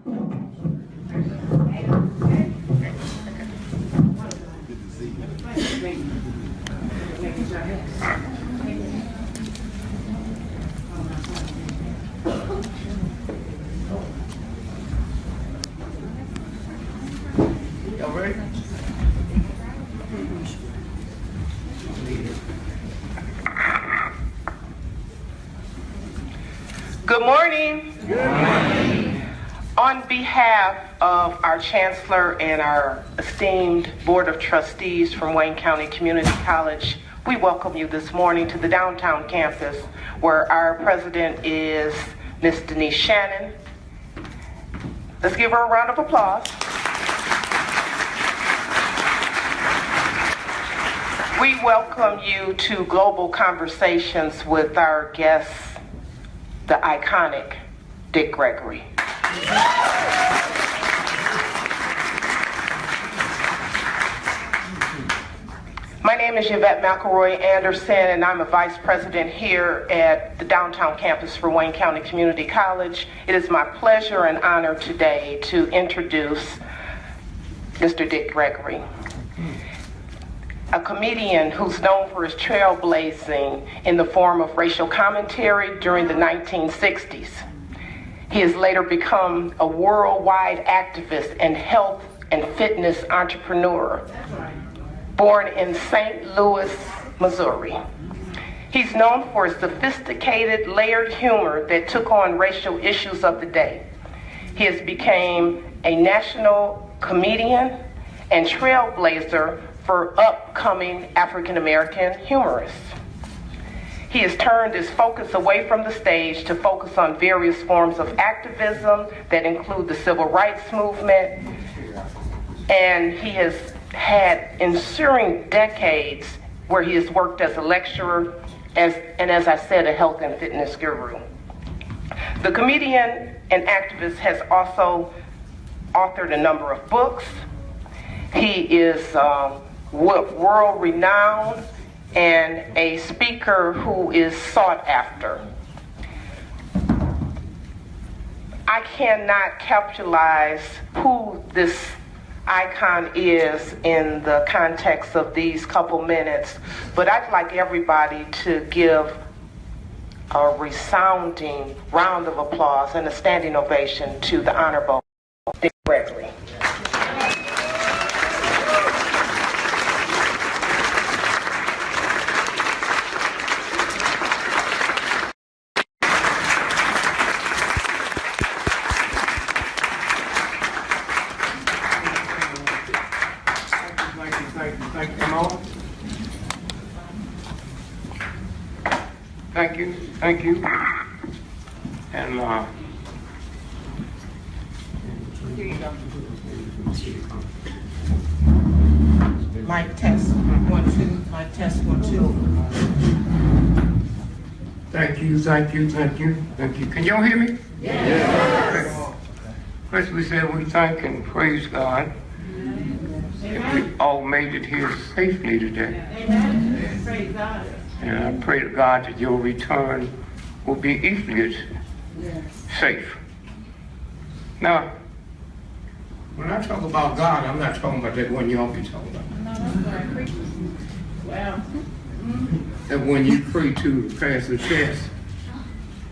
Y'all ready? Good morning. Good morning. On behalf of our Chancellor and our esteemed Board of Trustees from Wayne County Community College, we welcome you this morning to the downtown campus, where our president is Ms. Denise Shannon. Let's give her a round of applause. We welcome you to Global Conversations with our guest, the iconic Dick Gregory. My name is Yvette McElroy Anderson, and I'm a vice president here at the downtown campus for Wayne County Community College. It is my pleasure and honor today to introduce Mr. Dick Gregory, a comedian who's known for his trailblazing in the form of racial commentary during the 1960s. He has later become a worldwide activist and health and fitness entrepreneur, born in St. Louis, Missouri. He's known for his sophisticated, layered humor that took on racial issues of the day. He has become a national comedian and trailblazer for upcoming African-American humorists. He has turned his focus away from the stage to focus on various forms of activism that include the civil rights movement, and he has had ensuing decades where he has worked as a lecturer and as I said, a health and fitness guru. The comedian and activist has also authored a number of books. He is world renowned and a speaker who is sought after. I cannot capitalize who this icon is in the context of these couple minutes, but I'd like everybody to give a resounding round of applause and a standing ovation to the Honorable Dick Gregory. Thank you. And Mic test, 1, 2, mic test, 1, 2. thank you. Can y'all hear me? Yes. First we said we thank and praise God. And we all made it here safely today. Amen. Praise God. And I pray to God that your return will be equally safe. Now, when I talk about God, I'm not talking about that one y'all be talking about. Wow. That one you pray to pass the test.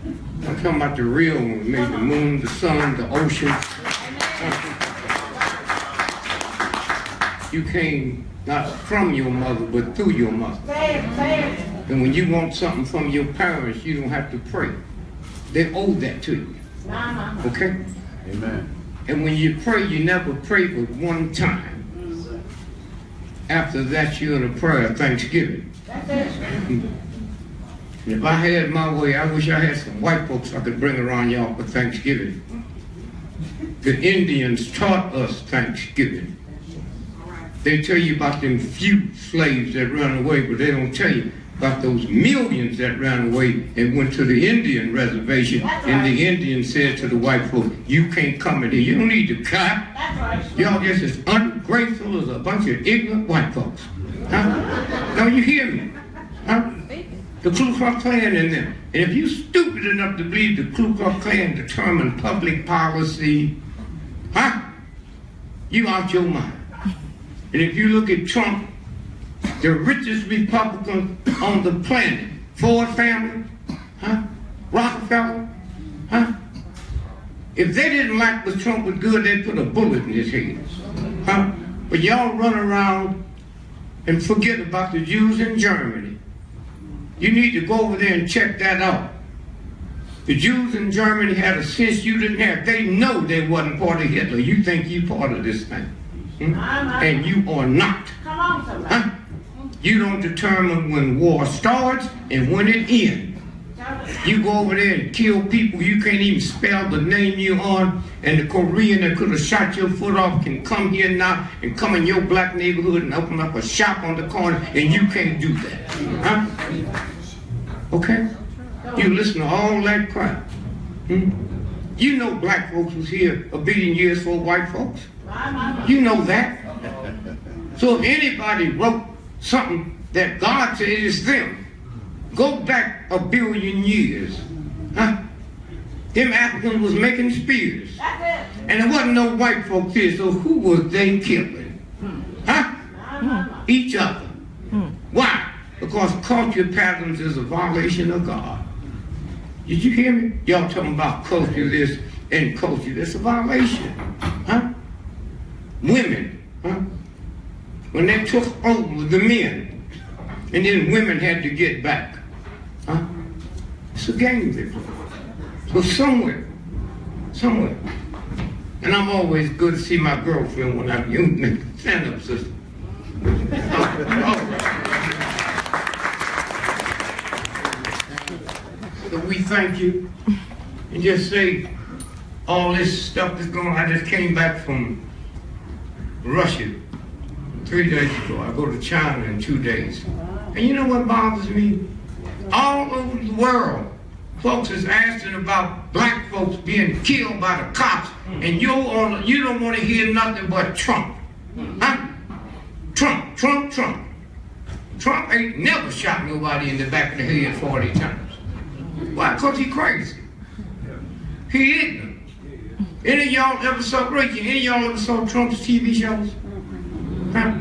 I'm talking about the real one, made the moon, the sun, the ocean. You came not from your mother, but through your mother. And when you want something from your parents, you don't have to pray. They owe that to you. Okay? Amen. And when you pray, you never pray but one time. After that, you're in a prayer of thanksgiving. If I had my way, I wish I had some white folks I could bring around y'all for Thanksgiving. The Indians taught us Thanksgiving. They tell you about them few slaves that ran away, but they don't tell you about those millions that ran away and went to the Indian reservation. And the Indians said to the white folks, you can't come in here. You don't need to clap. Y'all just as ungrateful as a bunch of ignorant white folks. Huh? Now you hear me? Huh? The Ku Klux Klan in them. And if you're stupid enough to believe the Ku Klux Klan determined public policy, Huh? You out your mind. And if you look at Trump, the richest Republican on the planet, Ford family, huh? Rockefeller, huh? If they didn't like what Trump was good, they'd put a bullet in his head, huh? But y'all run around and forget about the Jews in Germany. You need to go over there and check that out. The Jews in Germany had a sense you didn't have. They know they wasn't part of Hitler. You think you part of this thing. And you are not. Come on, somebody. Huh? You don't determine when war starts and when it ends. You go over there and kill people you can't even spell the name you're on, and the Korean that could have shot your foot off can come here now and come in your black neighborhood and open up a shop on the corner, and you can't do that. Huh? Okay? You listen to all that crap. You know black folks was here a billion years for white folks. You know that. So if anybody wrote something that God said is them, go back a billion years. Huh? Them Africans was making spears. And there wasn't no white folks here, so who was they killing? Huh? Each other. Why? Because culture patterns is a violation of God. Did you hear me? Y'all talking about culture this and culture this, a violation. Huh? Women, huh? When they took over the men, and then women had to get back. Huh? It's a game they play. So somewhere, and I'm always good to see my girlfriend when I'm young. Stand up, sister. So we thank you, and just say all this stuff that's going on. I just came back from Russia 3 days ago. I go to China in 2 days. And you know what bothers me? All over the world, folks is asking about black folks being killed by the cops, and you don't want to hear nothing but Trump. Huh? Trump. Trump ain't never shot nobody in the back of the head 40 times. Why? Because he crazy. He ignorant. Any of y'all ever saw Trump's TV shows? Huh?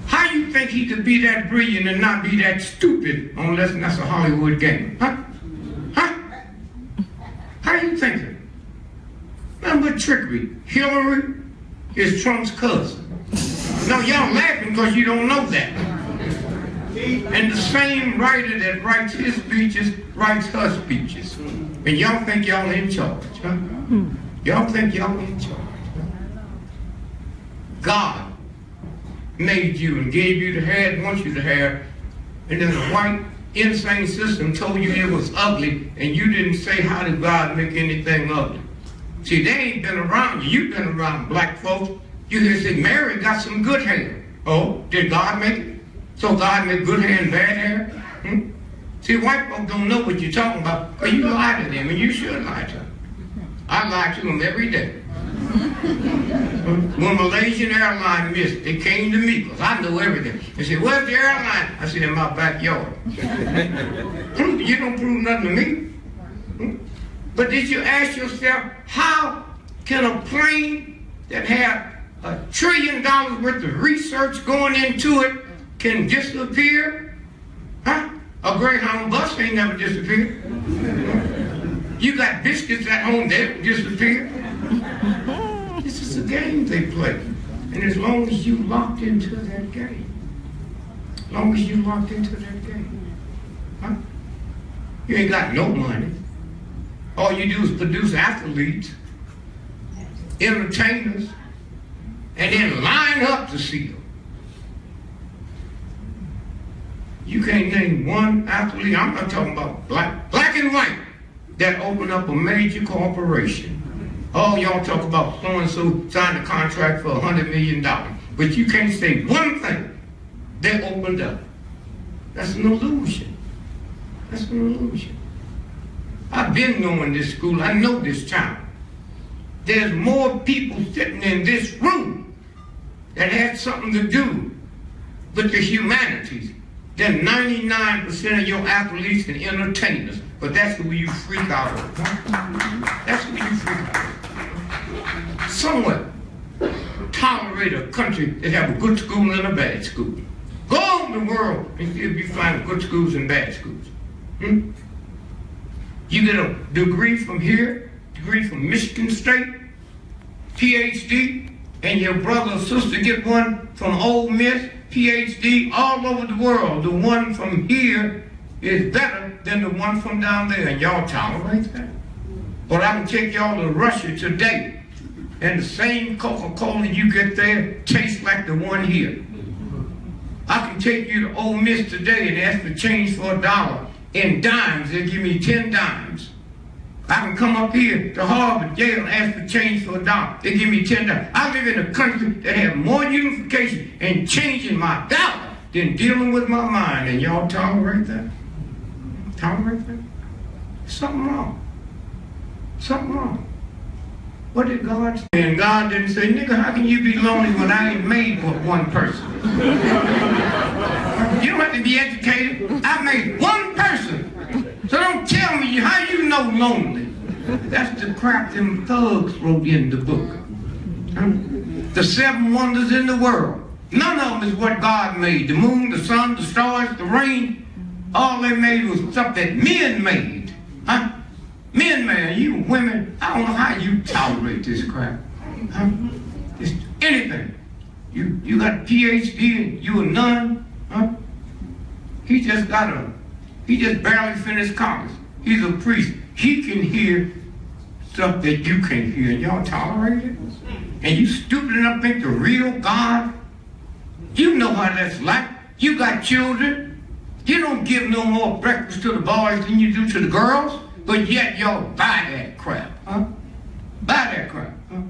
How you think he could be that brilliant and not be that stupid unless that's a Hollywood game? Huh? Huh? How you thinking? Nothing but trickery. Hillary is Trump's cousin. Now y'all laughing because you don't know that. And the same writer that writes his speeches writes her speeches. And y'all think y'all in charge, huh? Y'all think y'all in charge. God made you and gave you the hair it wants you to have, and then the white insane system told you it was ugly, and you didn't say, how did God make anything ugly? See, they ain't been around you. You've been around black folks. You hear say, Mary got some good hair. Oh, did God make it? So God made good hair and bad hair? See, white folks don't know what you're talking about, because you lie to them, and you should lie to them. I lie to them every day. When Malaysian Airlines missed, they came to me, because I know everything. They said, where's the airline? I said, in my backyard. You don't prove nothing to me. But did you ask yourself, how can a plane that had $1 trillion worth of research going into it can disappear? Huh? A Greyhound bus ain't never disappeared. You got biscuits at home, they disappear. This is a game they play. And as long as you locked into that game, huh? You ain't got no money. All you do is produce athletes, entertainers, and then line up to see them. You can't name one athlete, I'm not talking about black and white, that opened up a major corporation. Oh, y'all talk about so-and-so signed a contract for $100 million. But you can't say one thing they opened up. That's an illusion. That's an illusion. I've been knowing this school. I know this town. There's more people sitting in this room that had something to do with the humanities than 99% of your athletes and entertainers. But that's who you freak out over. That's who you freak out over. Someone evaluate a country that have a good school and a bad school. Go on the world and see if you find good schools and bad schools. Hmm? You get a degree from here, degree from Michigan State, PhD, and your brother or sister get one from Ole Miss, PhD, all over the world. The one from here is better than the one from down there, and y'all tolerate that? But I can take y'all to Russia today, and the same Coca-Cola you get there tastes like the one here. I can take you to Ole Miss today and ask for change for $1 in dimes. They'll give me 10 dimes. I can come up here to Harvard, Yale, and ask for change for $1. They give me 10 dimes. I live in a country that has more unification and changing my dollar than dealing with my mind, and y'all tolerate that? Tolerate that? Something wrong. Something wrong. What did God say? And God didn't say, nigga, how can you be lonely when I ain't made but one person? You don't have to be educated. I made one person. So don't tell me how you know lonely. That's the crap them thugs wrote in the book. The 7 wonders in the world. None of them is what God made. The moon, the sun, the stars, the rain. All they made was stuff that men made. Huh? Men, man, you women, I don't know how you tolerate this crap. Huh? It's anything. You got a PhD and you a nun, huh? He just barely finished college. He's a priest. He can hear stuff that you can't hear, and y'all tolerate it? And you stupid enough to think the real God? You know how that's like. You got children. You don't give no more breakfast to the boys than you do to the girls. But yet y'all buy that crap, huh? Buy that crap, huh?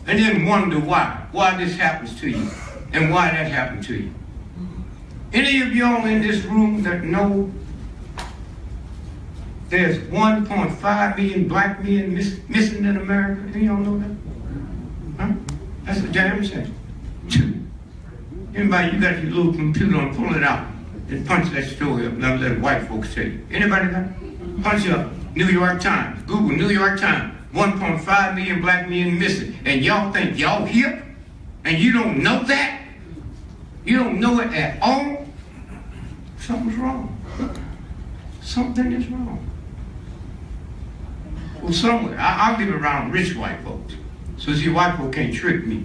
And then wonder why this happens to you and why that happened to you. Any of y'all in this room that know there's 1.5 million black men missing in America? Any of y'all know that? Huh? That's a damn shame. 2. Anybody, you got your little computer on, pull it out and punch that story up. Now let white folks tell you. Anybody got it? Punch up New York Times. Google New York Times. 1.5 million black men missing. And y'all think y'all hip? And you don't know that? You don't know it at all? Something's wrong. Something is wrong. Well, somewhere. I live around rich white folks. So see, white folk can't trick me.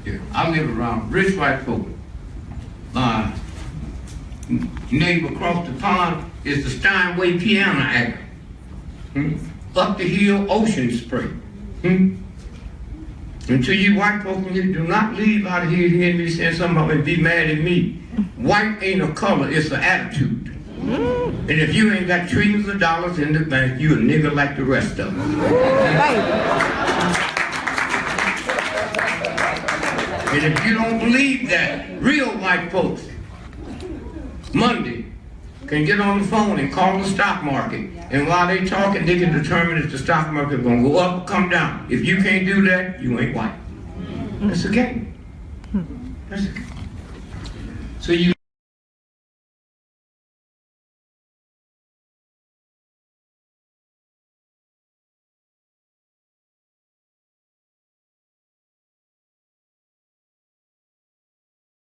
Yeah, I live around rich white folks. My neighbor across the pond is the Steinway piano actor. Up the hill, ocean spray. Until you white folks in here, do not leave out of here hearing me saying something about and be mad at me. White ain't a color, it's an attitude. And if you ain't got trillions of dollars in the bank, you a nigga like the rest of them. And if you don't believe that, real white folks, Monday, can get on the phone and call the stock market. And while they talking, they can determine if the stock market is going to go up or come down. If you can't do that, you ain't white. That's a game. That's a game. So you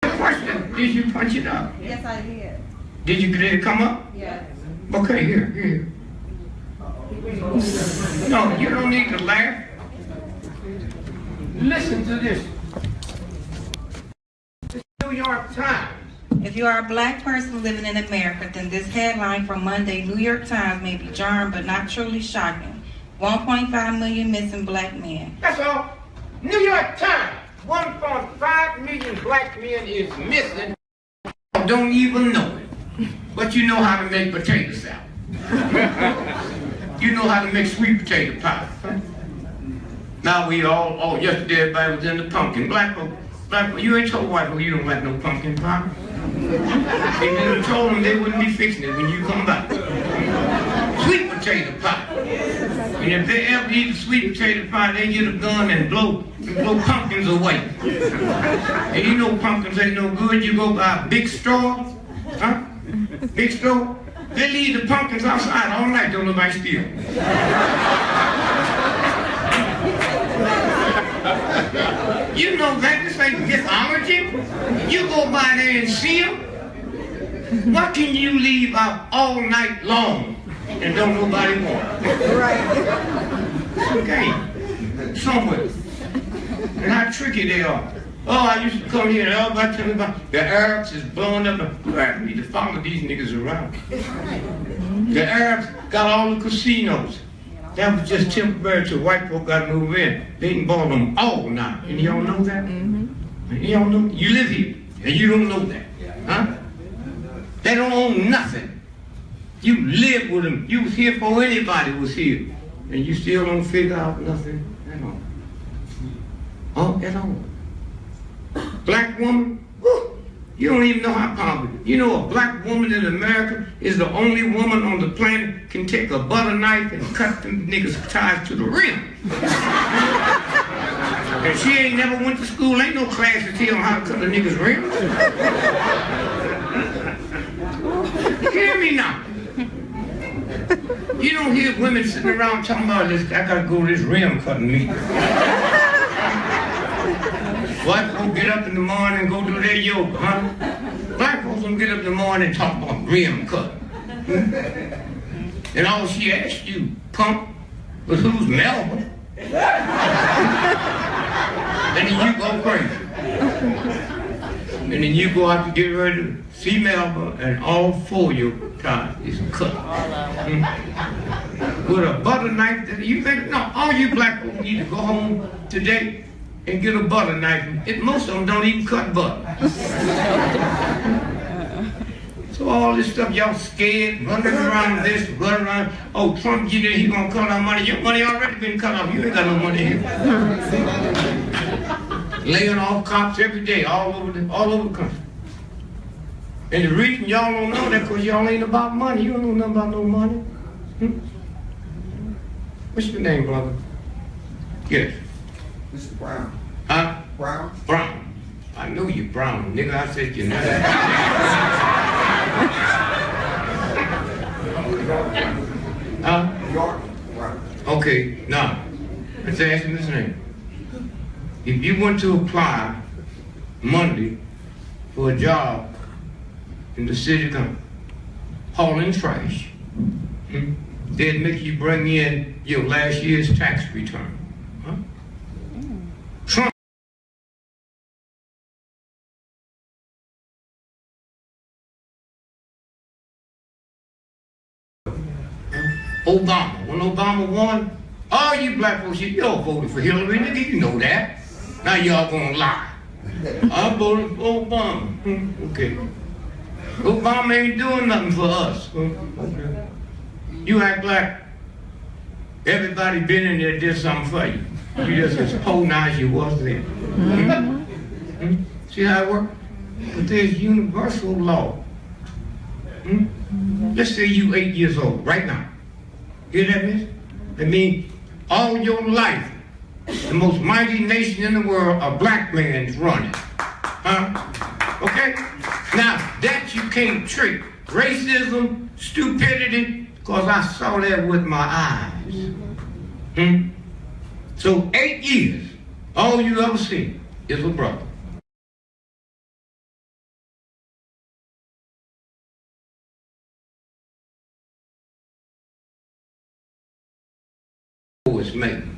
question, did you punch it up? Yes, I did. Did it come up? Yes. Okay, here. No, you don't need to laugh. Listen to this. It's New York Times. If you are a black person living in America, then this headline from Monday, New York Times, may be jarring but not truly shocking. 1.5 million missing black men. That's all. New York Times. 1.5 million black men is missing. Don't even know it. But you know how to make potato salad. You know how to make sweet potato pie. Now we all yesterday everybody was in the pumpkin. Black folk, you ain't told white folk you don't like no pumpkin pie. If you had told them they wouldn't be fixing it when you come back. Sweet potato pie. And if they ever eat a sweet potato pie, they get a gun and blow pumpkins away. And you know pumpkins ain't no good. You go buy a big store, huh? Big store. They leave the pumpkins outside all night, don't nobody steal. You think mythology? You go by there and see them. Why can you leave out all night long and don't nobody want it? Right. Okay. Somewhere. And how tricky they are. Oh, I used to come here and everybody tell me about the Arabs is blowing up. I need to follow these niggas around. The Arabs got all the casinos. That was just temporary till white folk got to move in. They didn't ball them all now. And y'all know that? Y'all know? You live here and you don't know that. Huh? They don't own nothing. You live with them. You was here before anybody was here. And you still don't figure out nothing at all. Oh, at all. Black woman, whew, you don't even know how powerful. You know a black woman in America is the only woman on the planet can take a butter knife and cut them niggas' ties to the rim. And she ain't never went to school, ain't no class to tell them how to cut the niggas' rim. Hear me now. You don't hear women sitting around talking about this, I gotta go to this rim cutting meeting. White folks get up in the morning and go do their yoga, huh? Black folks don't get up in the morning and talk about rim cut. And all she asked you, pump, was who's Melba? And then you go crazy. And then you go out to get ready to see Melba and all four of your ties is cut. With a butter knife, you think, no, all you black folks need to go home today and get a butter knife. Most of them don't even cut butter. So all this stuff, y'all scared, running around this, running around, oh, Trump, he gonna cut our money. Your money already been cut off. You ain't got no money here. Laying off cops every day, all over the country. And the reason y'all don't know that because y'all ain't about money. You don't know nothing about no money. What's your name, brother? Yes. Mr. Brown. Huh? Brown? Brown. I know you brown, nigga. I said your name. Huh? York. Brown. Okay, now, let's ask him his name. If you went to apply Monday for a job in the city of hauling trash, they'd make you bring in your last year's tax return. Huh? Trump. Obama. When Obama won, all you black folks, y'all voted for Hillary, nigga, you know that. Now y'all gonna lie. I voted for Obama. Okay. Obama ain't doing nothing for us. Okay. You act like everybody been in there did something for you. You just as poor now as you was then. See how it works? But there's universal law. Let's say you 8 years old, right now. Hear that, miss? I mean, all your life, the most mighty nation in the world, a black man's running. Huh? Okay? Now, that you can't trick. Racism, stupidity, because I saw that with my eyes. So 8 years, all you ever see is a brother. It's made. And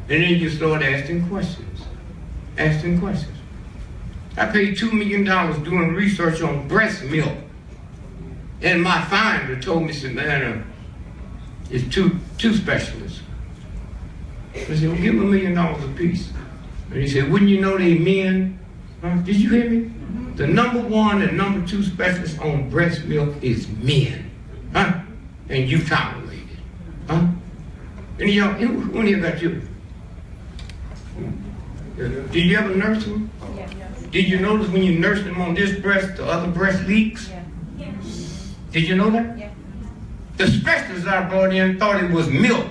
then you start asking questions. Asking questions. I paid $2 million doing research on breast milk. And my finder told me, said, man, it's two specialists. I said, well, give them $1 million apiece. And he said, wouldn't you know they men? Huh? Did you hear me? The number 1 and number 2 specialists on breast milk is men. Huh? And you tolerate it. Huh? And y'all, when you got you? Did you ever nurse them? Yes. Did you notice when you nurse them on this breast, the other breast leaks? Yeah. Did you know that? Yeah. The specialists I brought in thought it was milk.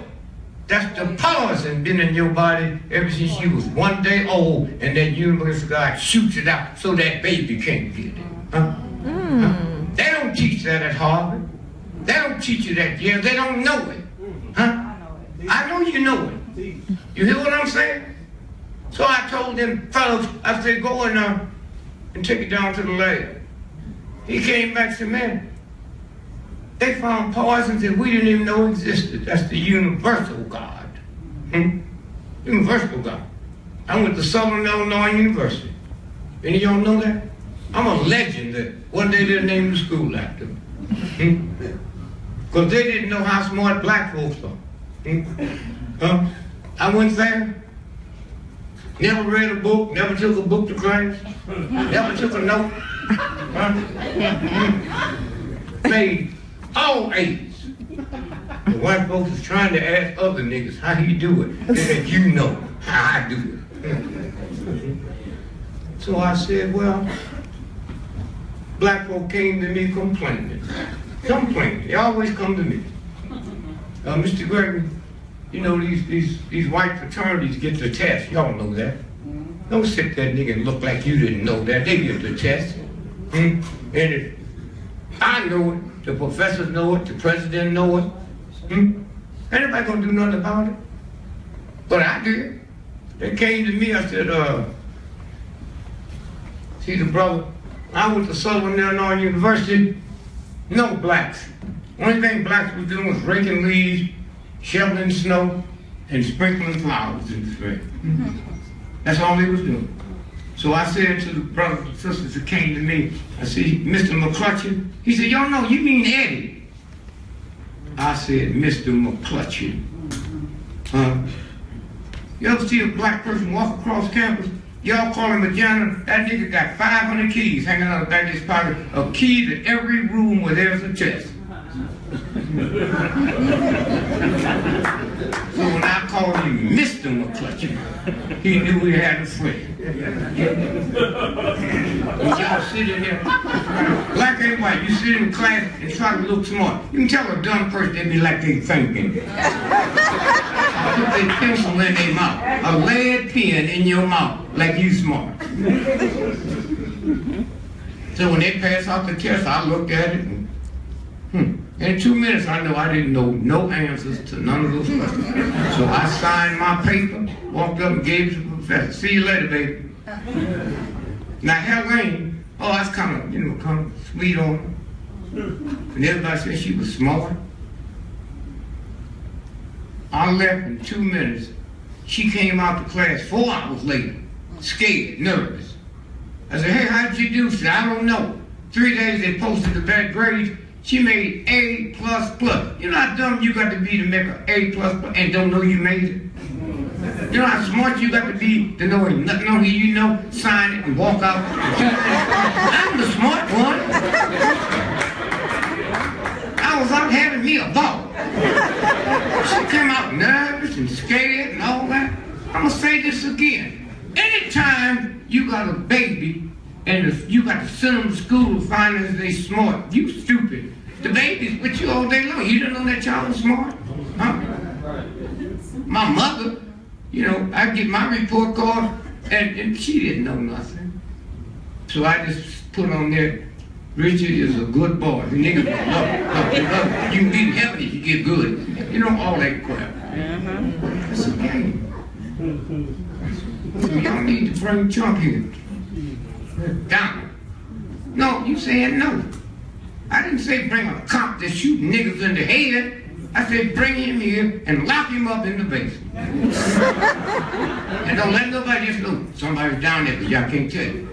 That's the poison been in your body ever since you was 1 day old, and that universe of God shoots it out so that baby can't get it. Huh? They don't teach that at Harvard. They don't teach you that here. They don't know it. Huh? I know you know it. You hear what I'm saying? So I told them fellows, I said, go in there and take it down to the lab. He came back and said, man, they found poisons that we didn't even know existed. That's the universal God. Universal God. I went to Southern Illinois University. Any of y'all know that? I'm a legend that one day they'll name the school after me. Because they didn't know how smart black folks are. I went there, never read a book, never took a book to class, never took a note. Made all A's. The white folks is trying to ask other niggas how you do it, and you know how I do it. So I said, well, black folk came to me complaining. They always come to me. Mr. Gregory, you know these white fraternities get the test. Y'all know that. Don't sit that nigga and look like you didn't know that. They get the test. And if I know it, the professors know it, the president know it. Anybody gonna do nothing about it? But I did. They came to me, I said, see the brother, I went to Southern Illinois University, no blacks. Only thing blacks was doing was raking leaves, shoveling snow, and sprinkling flowers in the spring. That's all they was doing. So I said to the brothers and sisters that came to me, I said, Mr. McClutchin? He said, y'all know, you mean Eddie. I said, Mr. McClutchin. You ever see a black person walk across campus? Y'all call him a janitor. That nigga got 500 keys hanging out the back of his pocket. A key to every room where there's a chest. So when I called him Mr. McClutchin, he knew he had a friend. When y'all sit in here, black and white, you sit in class and try to look smart. You can tell a dumb person they be like they thinking. I put their pencil in their mouth, a lead pen in your mouth, like you smart. So when they pass out the test, I looked at it and, in 2 minutes, I know I didn't know no answers to none of those questions. So I signed my paper, walked up and gave it to the professor. See you later, baby. Now, Helene, oh, that's kind of sweet on her. And everybody said she was smart. I left in 2 minutes. She came out to class 4 hours later, scared, nervous. I said, hey, how'd you do? She said, I don't know. 3 days they posted the bad grades. She made A++. You know how dumb you got to be to make an A++ and don't know you made it? You know how smart you got to be to know nothing on here you know, sign it and walk out. I'm the smart one. I was out having me a ball. She came out nervous and scared and all that. I'm gonna say this again. Anytime you got a baby and you got to send them to school to find out they smart, you stupid. The baby's with you all day long. You don't know that child was smart? Huh? My mother, you know, I get my report card and she didn't know nothing. So I just put on there, Richard is a good boy. The nigga love him. You can be in heaven if you get good. You know, all that crap. That's a game. Y'all need to bring Trump here. Down. No, you saying no. I didn't say bring a cop to shoot niggas in the head. I said bring him here and lock him up in the basement. And don't let nobody else know somebody's down there because y'all can't tell you.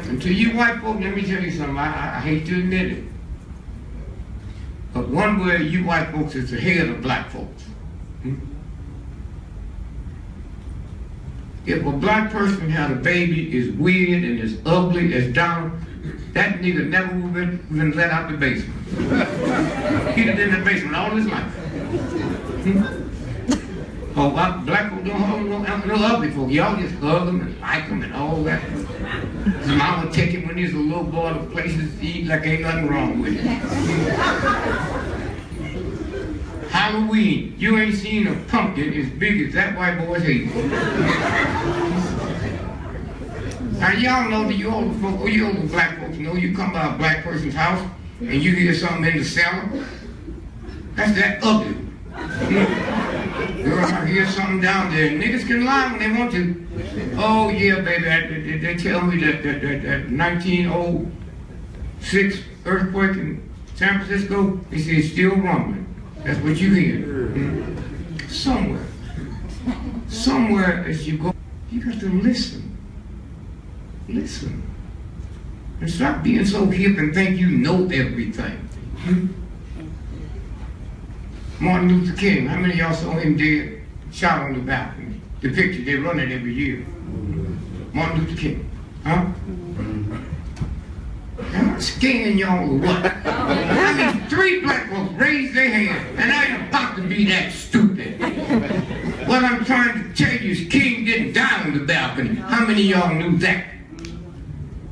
And to you white folks, let me tell you something. I hate to admit it. But one way you white folks is ahead of black folks. If a black person had a baby, is weird and is ugly, is down, that nigga never would have been let out the basement. He'd have been in the basement all his life. Oh, black folk don't hug no ugly folk. Y'all just hug them and like them and all that. His mama would take him when he was a little boy to places to eat like ain't nothing wrong with it. Halloween, you ain't seen a pumpkin as big as that white boy's head. Now y'all know that you older folk, or you older black folks know, you come by a black person's house and you hear something in the cellar. That's that ugly. Girl, I hear something down there. Niggas can lie when they want to. Oh yeah, baby. They tell me that 1906 earthquake in San Francisco, they say it's still rumbling. That's what you hear. Somewhere as you go, you got to listen. Listen. And stop being so hip and think you know everything. Martin Luther King, how many of y'all saw him dead? Shot on the balcony. The picture, they run it every year. Martin Luther King. Huh? Am I scaring y'all or what? I mean, 3 black folks raised their hand, and I ain't about to be that stupid. What I'm trying to tell you is King didn't die on the balcony. How many of y'all knew that?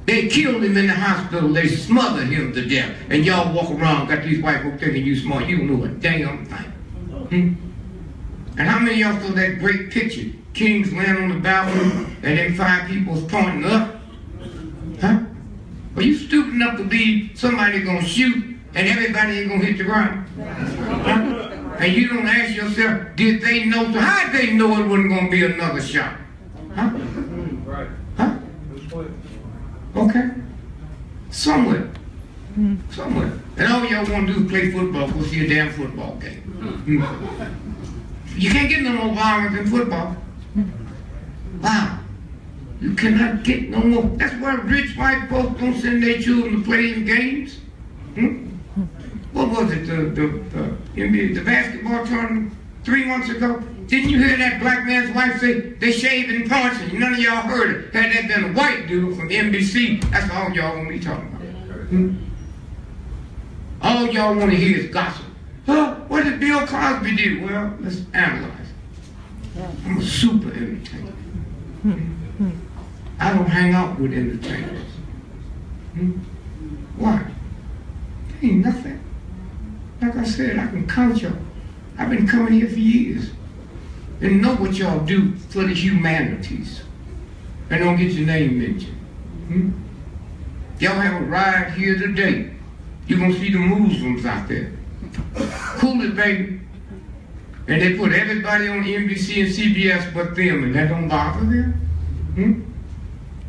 They killed him in the hospital. They smothered him to death. And y'all walk around, got these white folks thinking you smart. You don't know a damn thing. And how many of y'all saw that great picture? King's laying on the balcony, and then 5 people's pointing up. Huh? Are you stupid enough to believe somebody gonna shoot and everybody ain't gonna hit the ground? Huh? And you don't ask yourself, did they know? So how did they know it wasn't gonna be another shot? Huh? Huh? Okay. Somewhere. And all y'all want to do is play football, go see a damn football game. You can't get no more violent than football. Wow. You cannot get no more. That's why rich white folks don't send their children to play in games. What was it, the basketball tournament 3 months ago? Didn't you hear that black man's wife say they shaving points and none of y'all heard it? Had that been a white dude from NBC, that's all y'all want me talking about. All y'all want to hear is gossip. Huh? What did Bill Cosby do? Well, let's analyze. I'm a super entertainer. I don't hang out with entertainers. Why? There ain't nothing. Like I said, I can count y'all. I've been coming here for years. And know what y'all do for the humanities. And don't get your name mentioned. Y'all have a ride here today. You're going to see the Muslims out there. Cool it, baby. And they put everybody on NBC and CBS but them, and that don't bother them?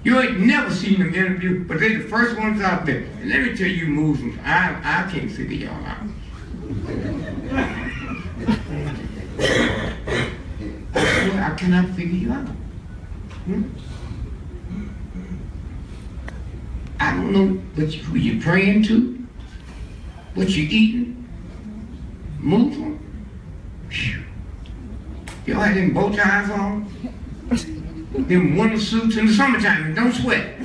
You ain't never seen them interview, but they're the first ones out there. And let me tell you, Muslims, I can't figure y'all out. I cannot figure you out. I don't know who you're praying to, what you're eating. Muslim? Y'all had them bow ties on? Them winter suits in the summertime, and don't sweat.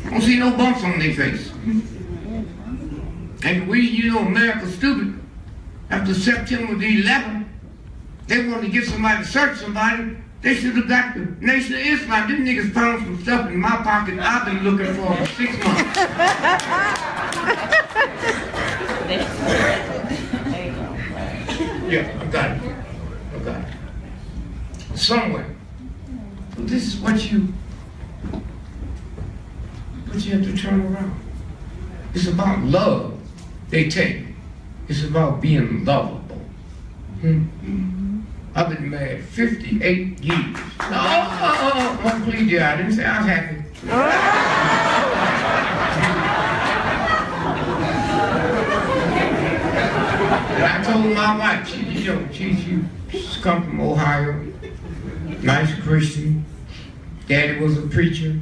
Don't see no bumps on their face. And America's stupid. After September the 11th, they wanted to get somebody to search somebody. They should have got the Nation of Islam. Them niggas found some stuff in my pocket I've been looking for 6 months. Yeah, I got it. Somewhere. So this is what you have to turn around. It's about love, they tell you. It's about being lovable. I've been married 58 years. Oh, please, yeah, I didn't say I was happy. And I told my wife, she's come from Ohio, nice Christian. Daddy was a preacher.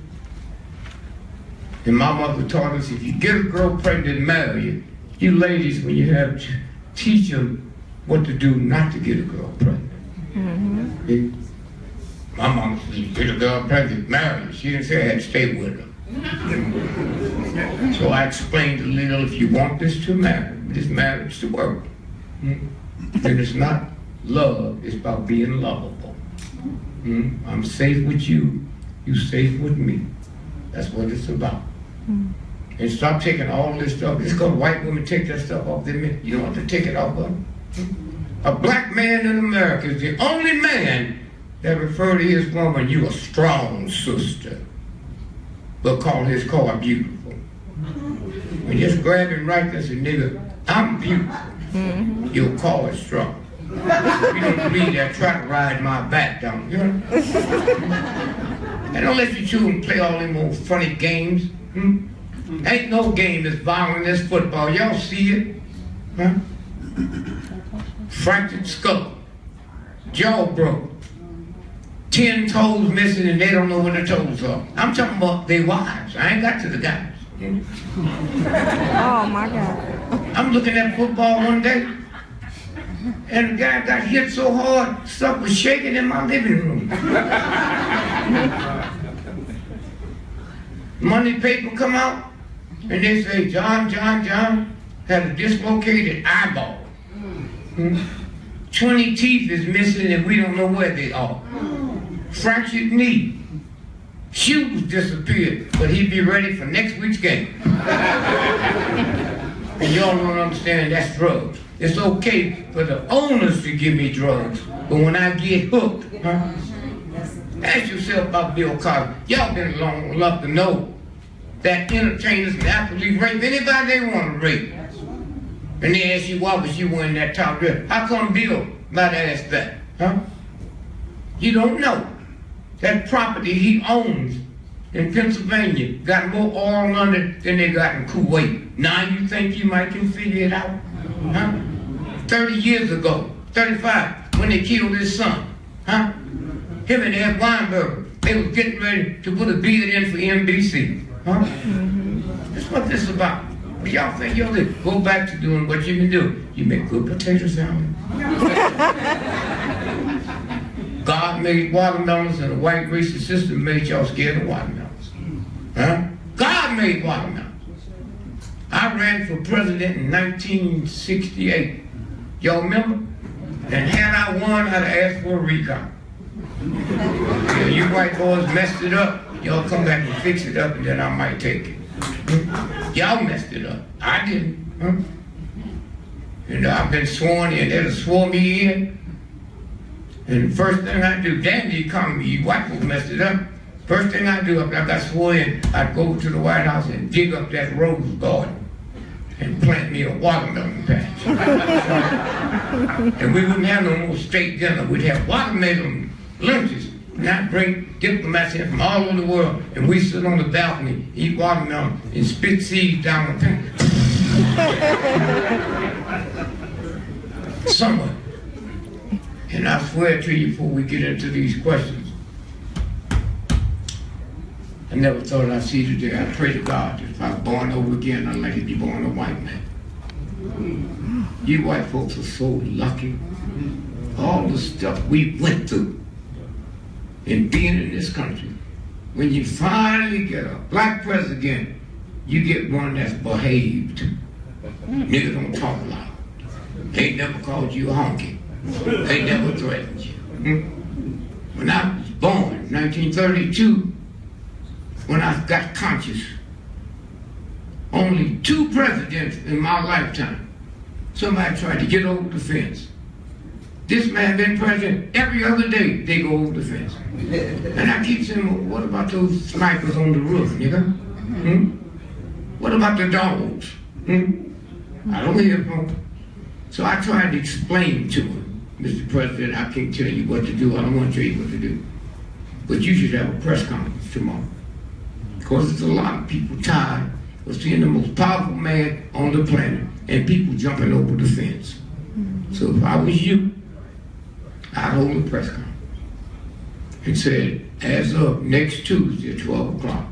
And my mother taught us, if you get a girl pregnant and marry her, you ladies, when you have to teach them what to do not to get a girl pregnant. Okay? My mama said, you get a girl pregnant, marry her. She didn't say I had to stay with her. So I explained a little, if you want this marriage to work, then it's not love, it's about being lovable. I'm safe with you, you safe with me. That's what it's about. And stop taking all this stuff. It's because white women take that stuff off their men. You don't have to take it off of them. A black man in America is the only man that refer to his woman, you a strong sister, but call his car beautiful. And just grab him right there and say, nigga, I'm beautiful. Your car is strong. If you don't believe that, try to ride my back down. You know? They don't let you children play all them old funny games. Ain't no game as violent as football. Y'all see it? Huh? Fractured skull, jaw broke, 10 toes missing, and they don't know where the toes are. I'm talking about their wives. I ain't got to the guys. Oh my God. I'm looking at football one day, and the guy got hit so hard, stuff was shaking in my living room. Monday paper come out, and they say, John had a dislocated eyeball. 20 teeth is missing, and we don't know where they are. Fractured knee. Shoes disappeared, but he'd be ready for next week's game. And y'all don't understand, that's drugs. It's okay for the owners to give me drugs, but when I get hooked, ask yourself about Bill Cosby. Y'all been long enough to know that entertainers and athletes rape anybody they want to rape. And they ask you, why was you wearing that top dress? How come Bill might ask that? Huh? You don't know. That property he owns in Pennsylvania got more oil under it than they got in Kuwait. Now you think you might can figure it out? Huh? 30 years ago, 35, when they killed his son, huh? Him and Ed Weinberger, they was getting ready to put a bid in for NBC. Huh? That's what this is about. But y'all think y'all go back to doing what you can do. You make good potato salad. God made watermelons, and the white racist system made y'all scared of watermelons. Huh? God made watermelons. I ran for president in 1968. Y'all remember? And had I won, I'd have asked for a recount. Yeah, you white boys messed it up. Y'all come back and fix it up, and then I might take it. Y'all messed it up. I didn't. Huh? You know, I've been sworn in. They'll swore me in. And the first thing I do, damn the economy, you white folks messed it up. First thing I do after I got sworn in, I'd go to the White House and dig up that rose garden and plant me a watermelon patch. And we wouldn't have no more state dinner. We'd have watermelon lunches. And I'd bring diplomats in from all over the world, and we sit on the balcony, eat watermelon, and spit seeds down the tank. Somewhere. And I swear to you before we get into these questions, I never thought I'd see the day. I pray to God that if I was born over again, I'd like to be born a white man. You white folks are so lucky. All the stuff we went through in being in this country. When you finally get a black president, you get one that's behaved. Niggas don't talk loud. Ain't never called you a honky. They never threatened you. When I was born, 1932, when I got conscious, only 2 presidents in my lifetime, somebody tried to get over the fence. This man been president every other day, they go over the fence. And I keep saying, well, what about those snipers on the roof, nigga? What about the dogs? I don't hear from them. So I tried to explain to him, Mr. President, I can't tell you what to do. I don't want to tell you what to do. But you should have a press conference tomorrow. Because there's a lot of people tired of seeing the most powerful man on the planet and people jumping over the fence. So if I was you, I'd hold a press conference and said, as of next Tuesday at 12 o'clock,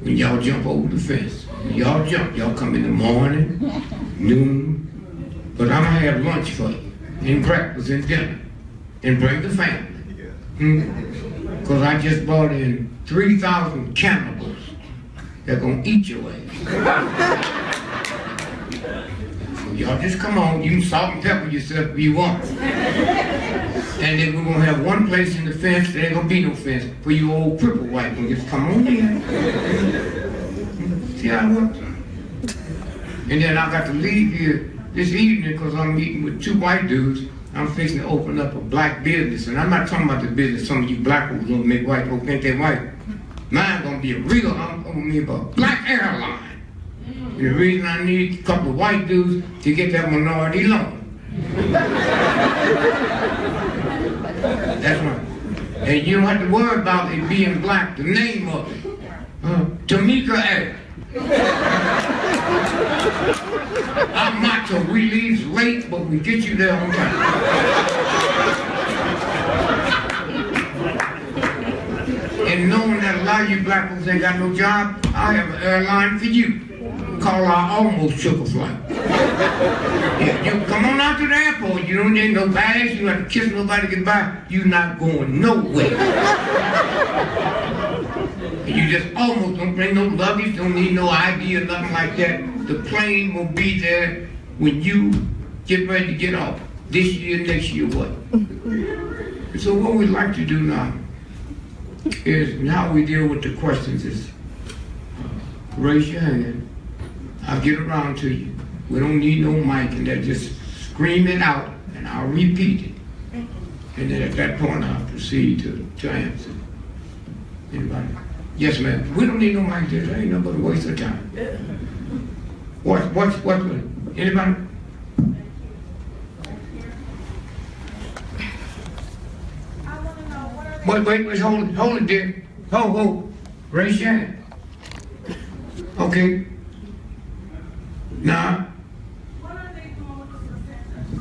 when y'all jump over the fence, when y'all jump, y'all come in the morning, noon, but I'm gonna have lunch for you, and breakfast and dinner, and bring the family. Because I just brought in 3,000 cannibals that gonna eat your ass. So y'all just come on, you can salt and pepper yourself if you want. And then we're gonna have one place in the fence, there ain't gonna be no fence, for you old cripple white ones, just come on in. See how it works? And then I got to leave here this evening because I'm meeting with 2 white dudes. I'm fixing to open up a black business, and I'm not talking about the business some of you black folks gonna make white folks think they're white. Mine's gonna be a real, I'm gonna be a black airline. And the reason I need a couple of white dudes to get that minority loan. That's right. And you don't have to worry about it being black, the name of it. Tamika A. I'm macho. We leave late, but we get you there on time. And knowing that a lot of you black folks ain't got no job, I have an airline for you. Call I almost took a flight. Yeah, you come on out to the airport. You don't need no bags. You don't have to kiss nobody goodbye. You're not going nowhere. You just almost don't bring no luggage, don't need no ID or nothing like that. The plane will be there when you get ready to get off. This year, next year, what? So what we'd like to do now is, how we deal with the questions is, raise your hand. I'll get around to you. We don't need no mic, and then just scream it out, and I'll repeat it. And then at that point, I'll proceed to answer. Anybody? Yes, ma'am. We don't need no mic there. There ain't no but a waste of time. What? Anybody? Wait, hold it there. Hold. Raise your hand. Okay. Now.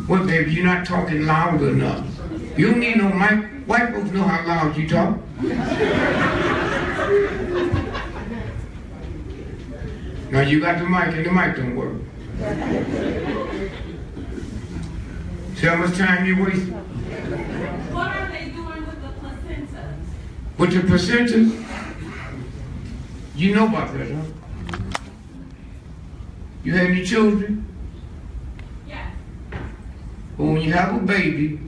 What, baby, you're not talking loud enough. You don't need no mic. White folks know how loud you talk. Now you got the mic and the mic don't work. See how much time you waste? What are they doing with the placentas? With the placentas? You know about that, huh? You have any children? Yes. But when you have a baby,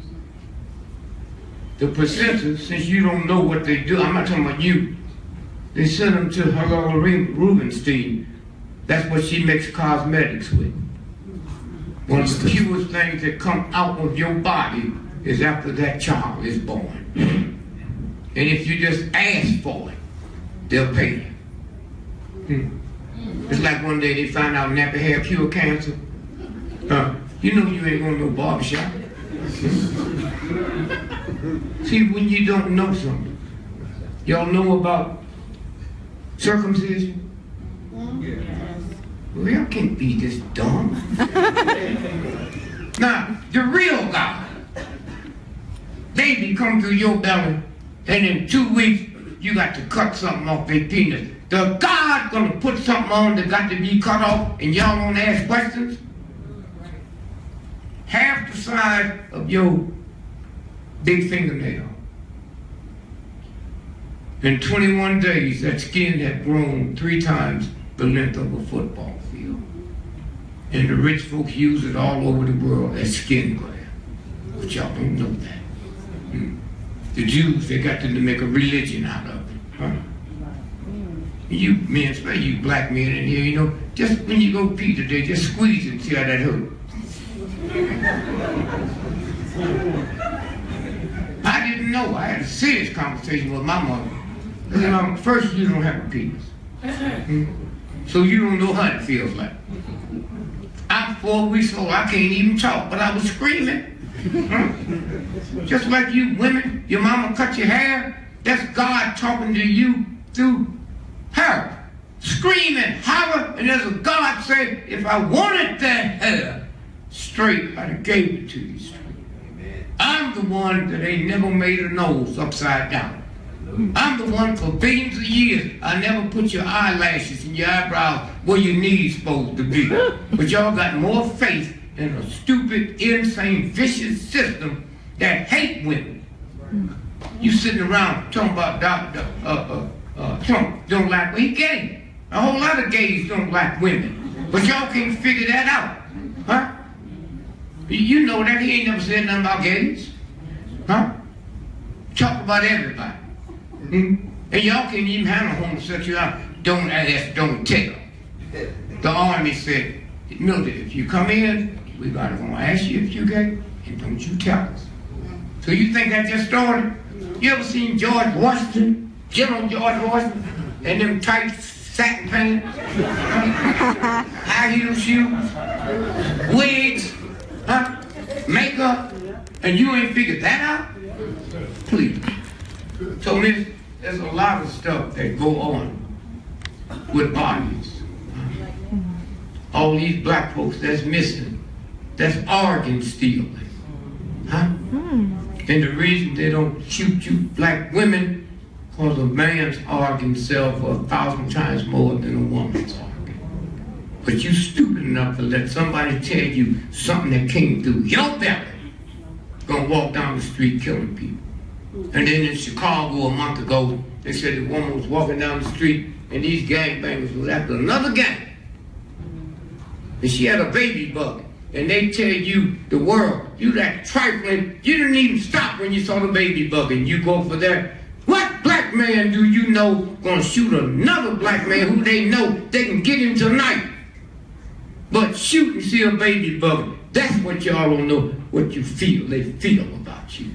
the placenta, since you don't know what they do, I'm not talking about you, they send them to Hello Rubenstein. That's what she makes cosmetics with. One of the purest things that come out of your body is after that child is born. And if you just ask for it, they'll pay you. It's like one day they find out nappy hair cure cancer. You know you ain't going to no barbershop. See, when you don't know something, y'all know about circumcision? Well, y'all can't be this dumb. Now, the real God, baby come through your belly, and in 2 weeks, you got to cut something off their penis. The God gonna put something on that got to be cut off, and y'all don't ask questions? Half the size of your big fingernail. In 21 days, that skin had grown 3 times the length of a football field. And the rich folks use it all over the world as skin graft. But y'all don't know that. The Jews, they got to make a religion out of it. Huh? You men, especially you black men in here, you know, just when you go pee today, just squeeze it and see how that hurt. I didn't know. I had a serious conversation with my mother. First, you don't have a penis. So you don't know how it feels like. I'm 4 weeks old, I can't even talk, but I was screaming. Just like you women, your mama cut your hair, that's God talking to you through her. Screaming, holler, and there's a God saying, if I wanted that hair straight, I'd have gave it to you straight. I'm the one that ain't never made a nose upside down. I'm the one for billions of years. I never put your eyelashes and your eyebrows where your knees supposed to be. But y'all got more faith in a stupid, insane, vicious system that hate women. You sitting around talking about Trump don't like, well, he gay. A whole lot of gays don't like women. But y'all can't figure that out. Huh? You know that he ain't never said nothing about gays. Huh? Talk about everybody. And y'all can't even handle homosexuality. Don't ask, don't tell. The army said, military, if you come in, we're gonna ask you if you're gay, and don't you tell us. So you think that just started? You ever seen George Washington, General George Washington, and them tight satin pants, high heel shoes, wigs, huh? And you ain't figured that out? Please. So there's a lot of stuff that go on with bodies. All these black folks that's missing, that's organ stealing. Huh? And the reason they don't shoot you black women, because a man's organ sells for 1,000 times more than a woman's organ. But you stupid enough to let somebody tell you something that came through your belly, gonna walk down the street killing people. And then in Chicago a month ago, they said the woman was walking down the street and these gangbangers was after another gang. And she had a baby bug. And they tell you, the world, you that trifling, you didn't even stop when you saw the baby bug and you go for that. What black man do you know gonna shoot another black man who they know they can get him tonight? But shoot and see a baby bug. That's what y'all don't know, what you feel, they feel about you.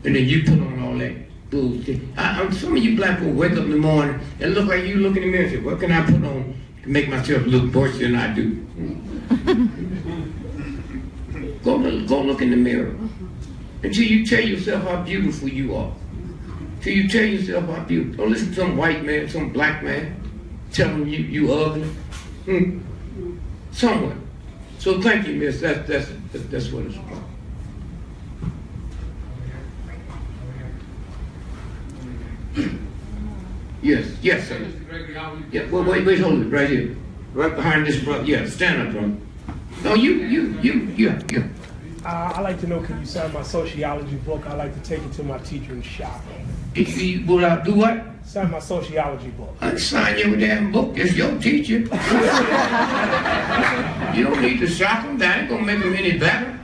And then you put on all that bullshit. Some of you black people wake up in the morning and look like you look in the mirror and say, what can I put on to make myself look worse than I do? Go look in the mirror until you tell yourself how beautiful you are. Till you tell yourself how beautiful. Don't listen to some white man, some black man telling you ugly. Somewhere. So thank you, miss. That's what it's about. Yes, sir. Mr. Gregory, how are you? Yeah, well, wait, hold it right here. Right behind this brother. Yeah, stand up, brother. No, yeah. I'd like to know, can you sign my sociology book? I'd like to take it to my teacher in shop. Will I do what? Sign my sociology book. I sign your damn book. It's your teacher. You don't need to shock them. That ain't gonna make them any better.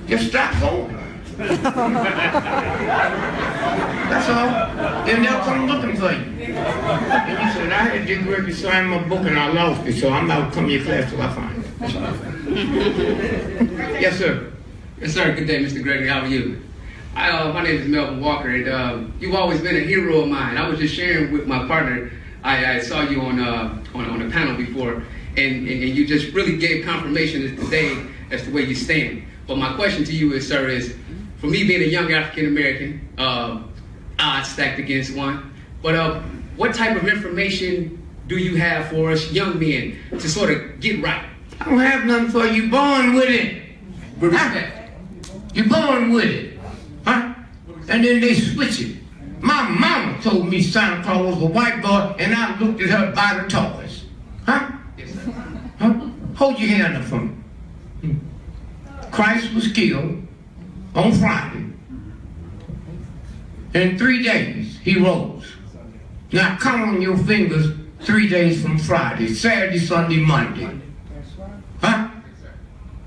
Just stop going. That's all. Then they'll come looking for you. And you said, I had Gregory sign my book and I lost it, so I'm not coming to your class till I find it. That's all. Yes, sir. Yes, sir. Good day, Mr. Gregory. How are you? My name is Melvin Walker, and you've always been a hero of mine. I was just sharing with my partner. I saw you on a panel before, and you just really gave confirmation today as to where you stand. But my question to you is, sir, is for me being a young African American, odds stacked against one. But what type of information do you have for us young men to sort of get right? I don't have nothing for you. Born with it. With respect. You're born with it. Huh? And then they switch it. My mama told me Santa Claus was a white boy, and I looked at her by the toys. Huh? Yes, sir. Huh? Hold your hand up for me. Christ was killed on Friday. In 3 days, he rose. Now count on your fingers 3 days from Friday, Saturday, Sunday, Monday. Huh?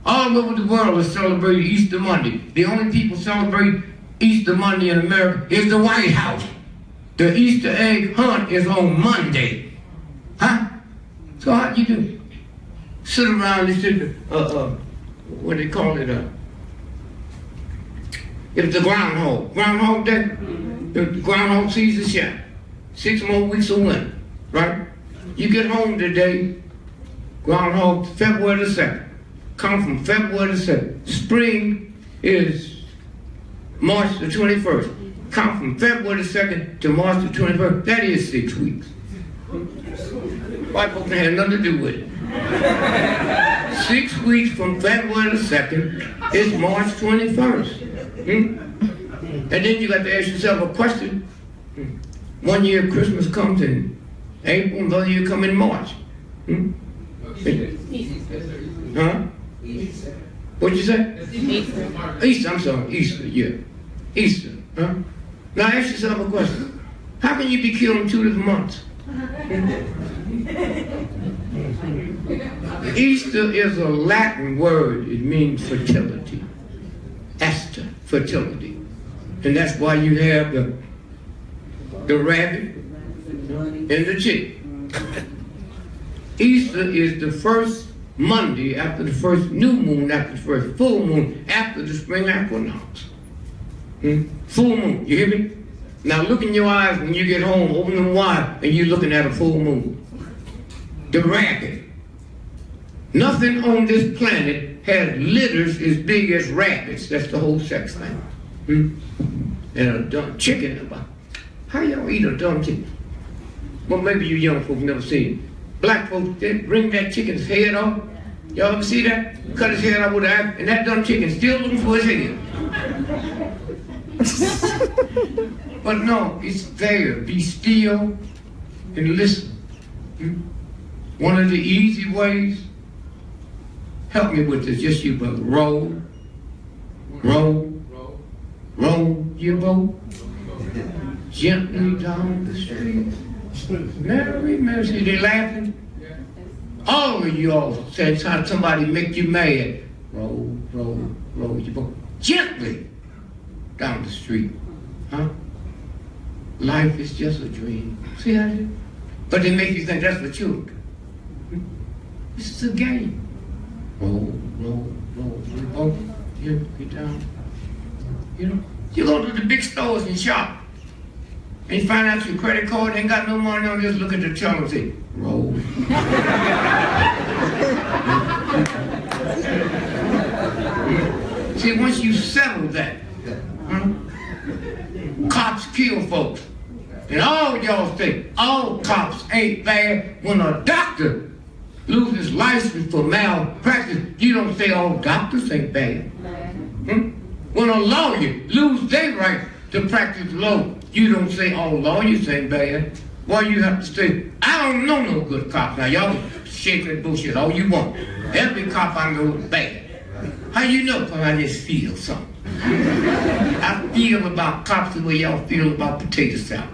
All over the world is celebrating Easter Monday. The only people celebrate Easter Monday in America is the White House. The Easter egg hunt is on Monday. Huh? So how do you do? Sit around and sit, what do they call it? It's the groundhog. Groundhog day. The groundhog sees the shot. 6 more weeks of winter, right? You get home today, groundhog, February the 2nd. Come from February the 2nd. Spring is March the 21st. Come from February the 2nd to March the 21st. That is 6 weeks. White folks had nothing to do with it. 6 weeks from February the 2nd is March 21st. And then you got to ask yourself a question. 1 year Christmas comes in April, another year comes in March. Huh? What'd you say? Easter, I'm sorry, Easter, yeah. Easter, huh? Now ask yourself a question. How can you be killed in 2 different months? Easter is a Latin word. It means fertility. Esther, fertility. And that's why you have the rabbit and the chick. Easter is the first Monday after the first new moon, after the first full moon, after the spring equinox. Full moon, you hear me? Now look in your eyes when you get home, open them wide, and you're looking at a full moon. The rabbit. Nothing on this planet has litters as big as rabbits. That's the whole sex thing. And a dumb chicken. How y'all eat a dumb chicken? Well, maybe you young folks never seen it. Black folks, they bring that chicken's head off. Y'all ever see that? Cut his head off with an axe, and that dumb chicken still looking for his head. But no, it's there. Be still and listen. One of the easy ways, help me with this, just you, brother. Roll your boat gently down the street. Mary, see, they laughing. All of y'all said somebody make you mad. Roll your boat gently down the street. Huh? Life is just a dream. See how it is? But they make you think that's for children. This is a game. Roll your boat gently down. You know, you go to the big stores and shop. And you find out your credit card ain't got no money on, just look at the teller and say, roll. See, once you settle that, cops kill folks. And all y'all think all cops ain't bad. When a doctor loses license for malpractice, you don't say all doctors ain't bad. When a lawyer loses their right to practice law, you don't say all lawyers ain't bad. Why you have to say, I don't know no good cops. Now y'all shake that bullshit all you want. Every cop I know is bad. How you know? Because I just feel something. I feel about cops the way y'all feel about potato salad.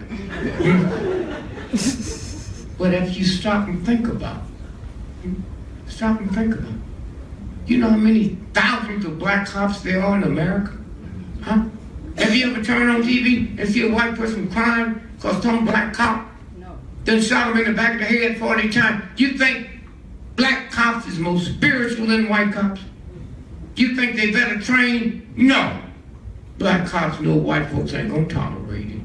But if you stop and think about it, you know how many thousands of black cops there are in America? Huh? Have you ever turned on TV and see a white person crying because some black cop then shot him in the back of the head 40 times? You think black cops is more spiritual than white cops? You think they better trained? No. Black cops know white folks ain't gonna tolerate it.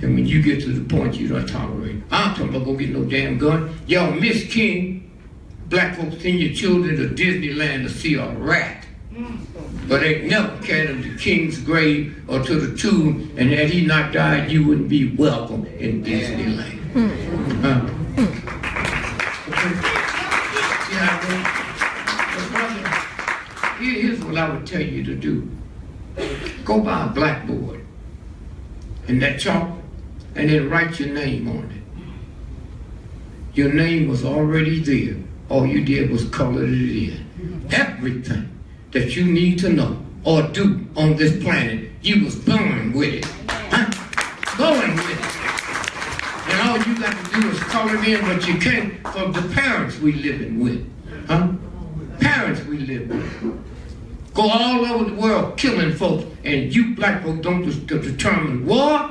And when you get to the point you don't tolerate it, I'm talking about go get no damn gun. Y'all Miss King, black folks send your children to Disneyland to see a rat. But they never carried him to King's grave or to the tomb, and had he not died, you wouldn't be welcome in Disneyland. Here's what I would tell you to do. Go buy a blackboard and that chalk, and then write your name on it. Your name was already there. All you did was color it in. Everything that you need to know or do on this planet, you was born with it. Born with it. And all you got to do is color it in, but you can't from the parents we living with. Parents we live with. Go all over the world killing folks, and you black folks don't determine war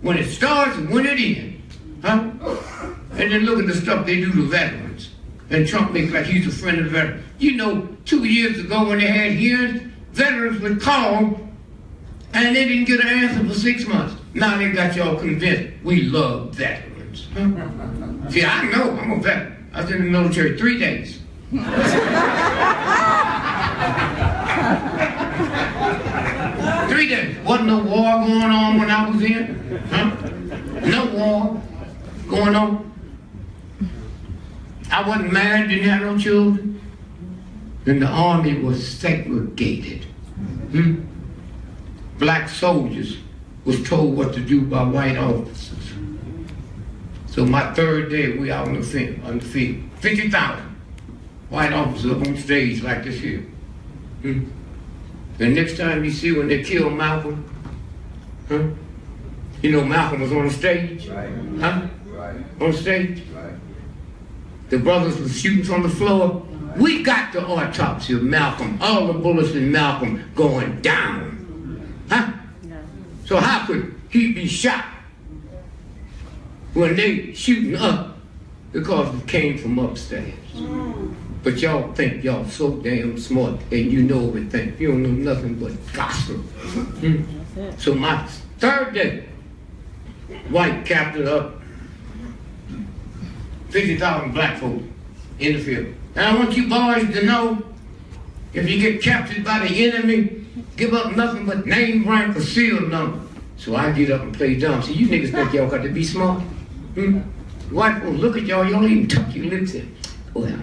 when it starts and when it ends. And then look at the stuff they do to veterans. And Trump makes like he's a friend of the veterans. You know, 2 years ago when they had hearings, veterans would call and they didn't get an answer for 6 months. Now they got y'all convinced we love veterans. See, I know, I'm a veteran. I was in the military 3 days. 3 days. Wasn't no war going on when I was in. No war going on. I wasn't married, didn't have no children. And the army was segregated. Black soldiers was told what to do by white officers. So my 3rd day, we out on the field, 50,000 white officers up on stage like this here. The next time you see when they kill Malcolm, you know Malcolm was on the stage, on stage. The brothers were shooting from the floor. We got the autopsy of Malcolm, all the bullets in Malcolm going down. So how could he be shot when they shooting up because it came from upstairs? But y'all think y'all so damn smart and you know everything. You don't know nothing but gossip. So my 3rd day, white captured up 50,000 black folks in the field. And I want you boys to know If you get captured by the enemy, give up nothing but name, rank, or seal number. So I get up and play dumb. See, you niggas think y'all got to be smart. White folks look at y'all even tuck your lips in. Oh yeah.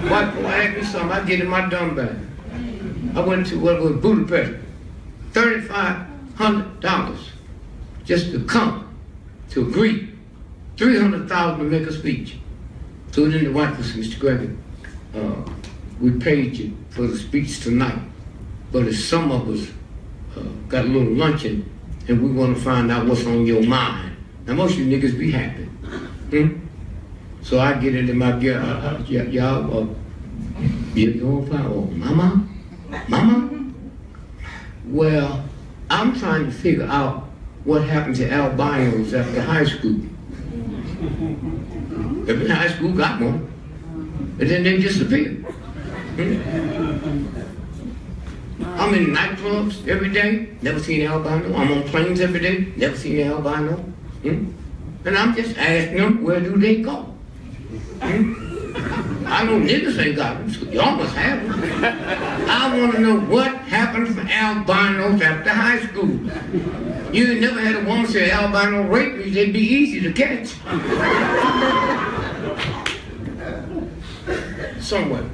White folks ask me something, I get in my dumb bag. I went to what was Budapest. $3,500 just to come to agree. $300,000 to make a speech. Threw it in the White House, Mr. Gregory. We paid you for the speech tonight, but if some of us got a little luncheon and we want to find out what's on your mind. Now most of you niggas be happy. So I get into my gear, y'all, you gonna find, oh, mama? Well, I'm trying to figure out what happened to albinos after high school. Every high school got one, and then they disappeared. I'm in nightclubs every day, never seen an albino. I'm on planes every day, never seen an albino. And I'm just asking them, where do they go? I know niggas ain't got them, so y'all must have them. I want to know what happened for albinos after high school. You ain't never had a woman say albino raped me, they'd be easy to catch. Somewhere.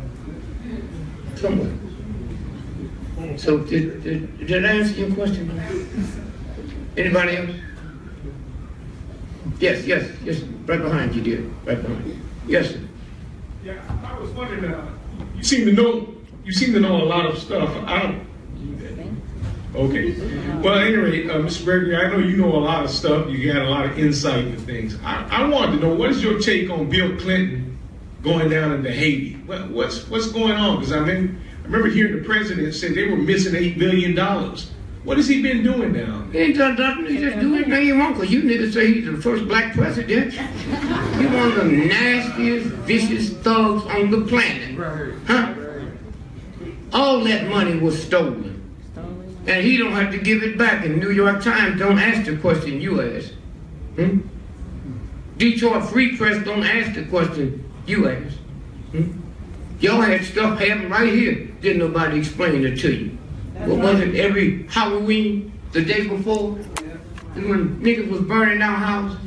So did I answer your question? Anybody else? Yes, right behind you, dear, right behind you. Yes, sir. Yeah, I was wondering, you seem to know a lot of stuff. I don't. Okay. Well, at any rate, Mr. Gregory, I know you know a lot of stuff. You got a lot of insight into things. I wanted to know, what is your take on Bill Clinton going down into Haiti? What's going on? Because I remember hearing the president say they were missing $8 billion. What has he been doing down there? He ain't done nothing. He just do anything he wants, because you niggas say he's the first black president. You're one of the nastiest, vicious thugs on the planet. Huh? All that money was stolen. And he don't have to give it back. And New York Times don't ask the question you asked. Detroit Free Press don't ask the question you asked. Y'all had stuff happen right here. Didn't nobody explain it to you. What was it, every Halloween, the day before? And when niggas was burning down houses?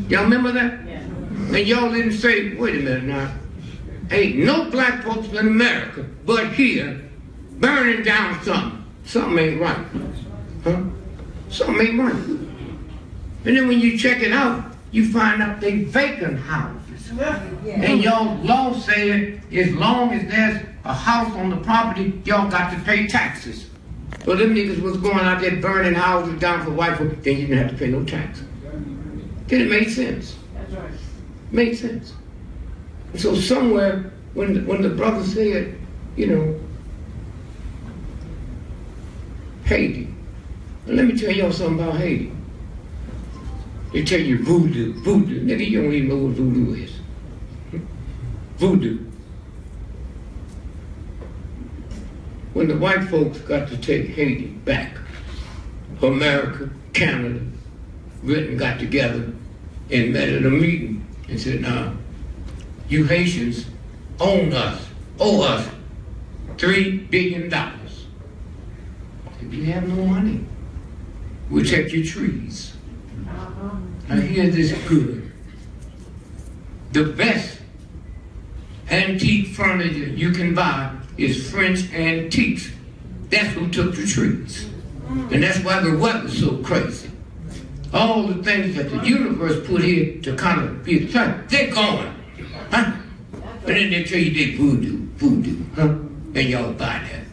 Y'all remember that? And y'all didn't say, wait a minute now, ain't no black folks in America but here burning down something. Something ain't right. Huh? Something ain't right. And then when you check it out, you find out they vacant houses. And y'all law said as long as there's a house on the property, y'all got to pay taxes. Well, them niggas was going out there burning houses down for white folks, then you didn't have to pay no tax. Then it made sense. That's right. Made sense. And so somewhere, when the brother said, you know, Haiti. And let me tell y'all something about Haiti. They tell you voodoo. Nigga, you don't even know what voodoo is. Voodoo. When the white folks got to take Haiti back, America, Canada, Britain got together and met at a meeting and said, nah, you Haitians owe us $3 billion. If you have no money, we'll take your trees. Now hear this good. The best antique furniture you can buy is French antiques. That's who took the trees. And that's why the weather's so crazy. All the things that the universe put here to kind of be a time, they're gone. Huh? And then they tell you they voodoo, huh? And y'all buy that.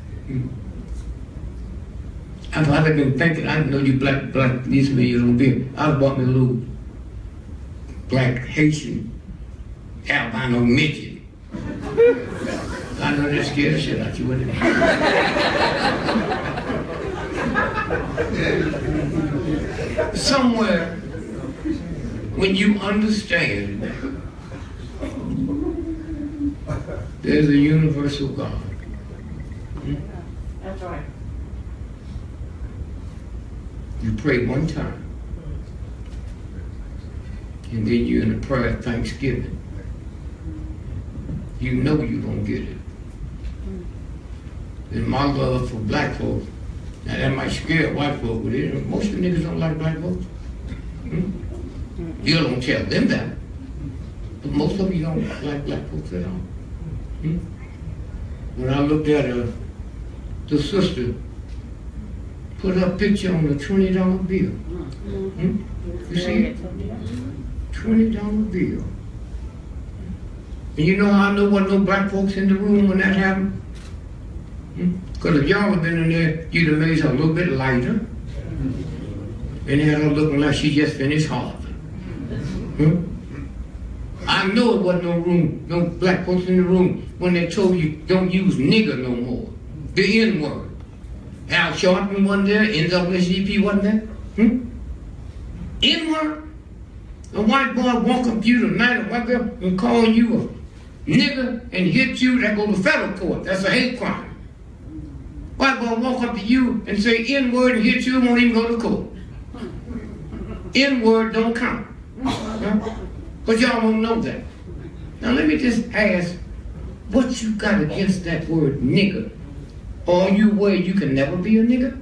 I've been thinking, I know you black policemen, you don't be. I bought me a little black Haitian albino midget. I know that scared the shit out you, wouldn't it? Somewhere, when you understand there's a universal God. That's right. You pray one time, and then you're in a prayer of thanksgiving. you know you're gonna get it. And my love for black folks, now that might scare white folks, but most of the niggas don't like black folks. You don't tell them that. But most of you don't like black folks at all. When I looked at her, the sister put her picture on the $20 bill. You see it? $20 bill. And you know how I know what no black folks in the room when that happened? Because if y'all had been in there, you'd have made her a little bit lighter. And had her looking like she just finished Harvard. I know it wasn't no black folks in the room when they told you don't use nigger no more. The N-word. Al Sharpton wasn't there, NAACP wasn't there. N-word? A white boy walk up to you tonight, a white girl, and call you a nigger and hit you, that go to federal court. That's a hate crime. White boy walk up to you and say N-word and hit you, won't even go to court. N-word don't count. But y'all don't know that. Now let me just ask, what you got against that word nigger? Or you worried you can never be a nigger?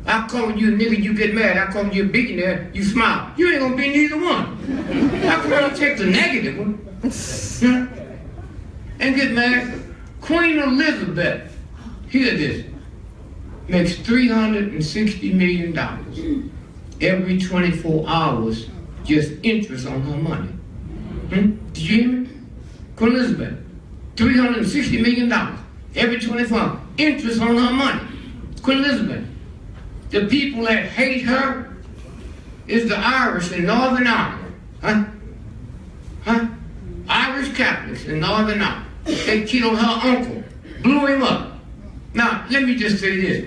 I call you a nigger, you get mad. I call you a billionaire, you smile. You ain't gonna be neither one. How come I take the negative one? And get mad? Queen Elizabeth, hear this, makes $360 million every 24 hours just interest on her money. Did you hear me? Queen Elizabeth, $360 million every 24 hours, interest on her money. Queen Elizabeth. The people that hate her is the Irish in Northern Ireland. Irish Catholics in Northern Ireland. They killed her uncle, blew him up. Now, let me just say this.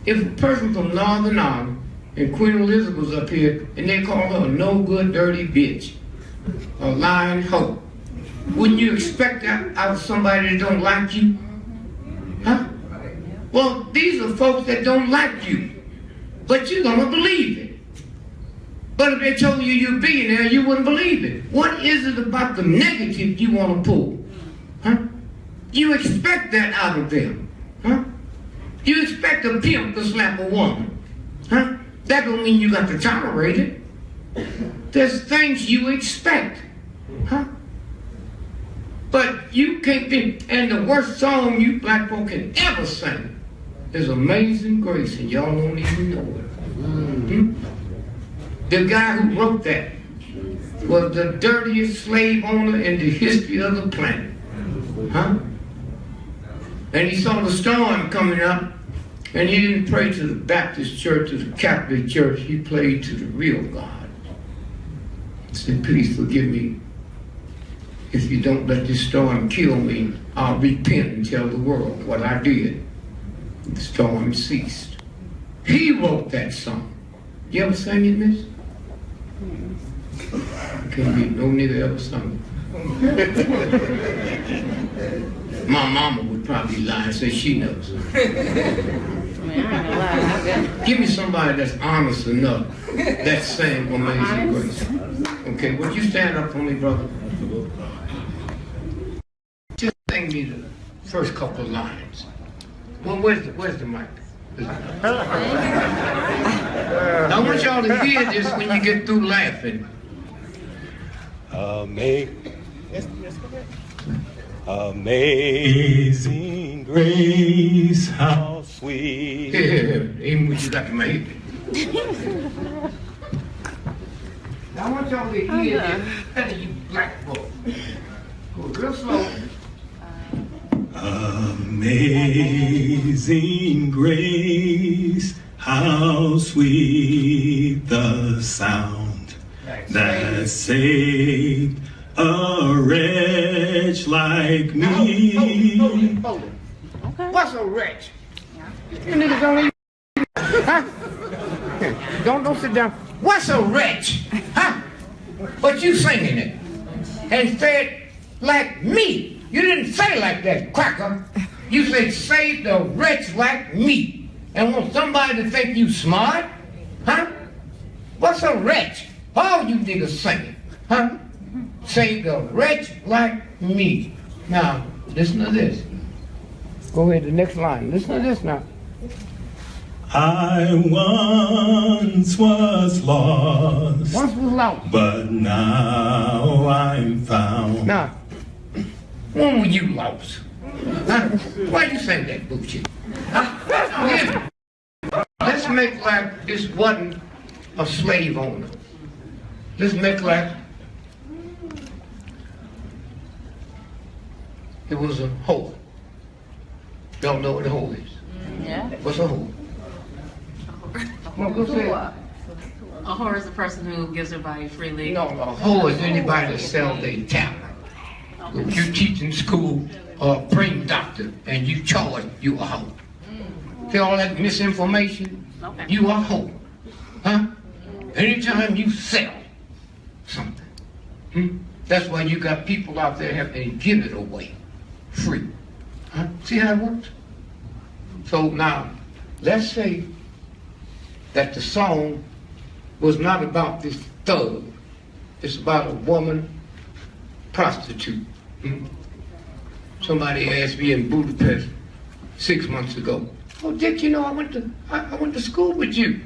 If a person from Northern Ireland and Queen Elizabeth was up here and they called her a no good, dirty bitch, a lying hoe, wouldn't you expect that out of somebody that don't like you? Well, these are folks that don't like you, but you're gonna believe it. But if they told you you're a billionaire, you wouldn't believe it. What is it about the negative you wanna pull? You expect that out of them. You expect a pimp to slap a woman. That don't mean you got to tolerate it. There's things you expect. But you can't be, and the worst song you black folk can ever sing is Amazing Grace, and y'all don't even know it. The guy who wrote that was the dirtiest slave owner in the history of the planet. And he saw the storm coming up, and he didn't pray to the Baptist church or the Catholic church, he prayed to the real God. He said, please forgive me. If you don't let this storm kill me, I'll repent and tell the world what I did. The storm ceased. He wrote that song. You ever sang it, miss? Can't be no nigga ever sung it. My mama would probably lie and say she knows. Give me somebody that's honest enough that sang Amazing Grace. Okay, would you stand up for me, brother? Just sing me the first couple of lines. Well, where's the mic? I want y'all to hear this when you get through laughing. Amazing grace, how sweet. Even when you got to make it. I want y'all to hear this, better you black folk. Go real slow. Amazing grace, how sweet the sound that saved a wretch like me. Okay. What's a wretch? You niggas don't even. Don't sit down. What's a wretch? But you singing it and said like me. You didn't say like that, cracker. You said save the wretch like me. And want somebody to think you smart? What's a wretch? All you niggas singing, saved a wretch like me. Now, listen to this. Go ahead, the next line. Listen to this now. I once was lost. Once was lost. But now I'm found. Now, when were you lost? Huh? Why you saying that bullshit? Yeah. Let's make like this wasn't a slave owner. Let's make like it was a hoe. Y'all know what a hoe is? Yeah. What's a hoe? No, go say it. A whore is a person who gives her body freely. No, a hoe is anybody that sells their talent. If you teach in school or brain doctor and you charge, you a hoe. See all that misinformation? Okay. You a hoe. Huh? Anytime you sell something. That's why you got people out there having to give it away free. Huh? See how it works? So now, let's say that the song was not about this thug. It's about a woman prostitute. Somebody asked me in Budapest 6 months ago, "Oh, Dick, you know, I went to school with you."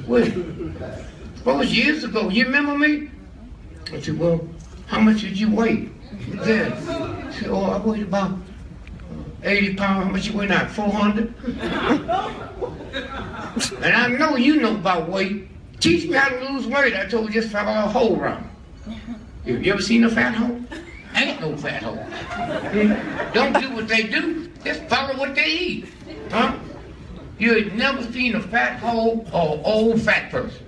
When? Well, it was years ago. You remember me? I said, "Well, how much did you weigh then?" She said, "Oh, I weighed about 80 pounds. How much you weigh now? 400? And I know you know about weight. Teach me how to lose weight. I told you just follow a hoe around. You ever seen a fat hoe? Ain't no fat hoe. Don't do what they do. Just follow what they eat. Huh? You had never seen a fat hoe or old fat person.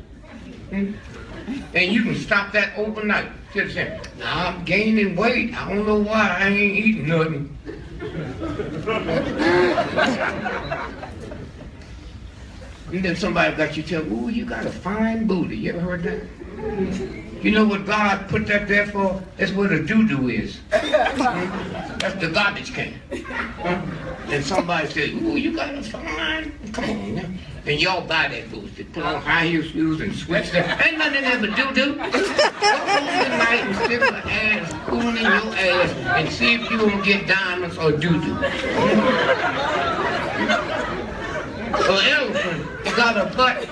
And you can stop that overnight. Just say, "I'm gaining weight. I don't know why. I ain't eating nothing." And then somebody got you tell, "Ooh, you got a fine booty." You ever heard that? You know what God put that there for? That's where the doo-doo is. That's the garbage can. And somebody said, "Ooh, you got a fine." Come on now. And y'all buy that bullshit. Put on high heel shoes and switch that. Ain't nothing there but doo-doo. Go home tonight and stick an ass, spoon in your ass, and see if you won't get diamonds or doo-doo. An elephant got a butt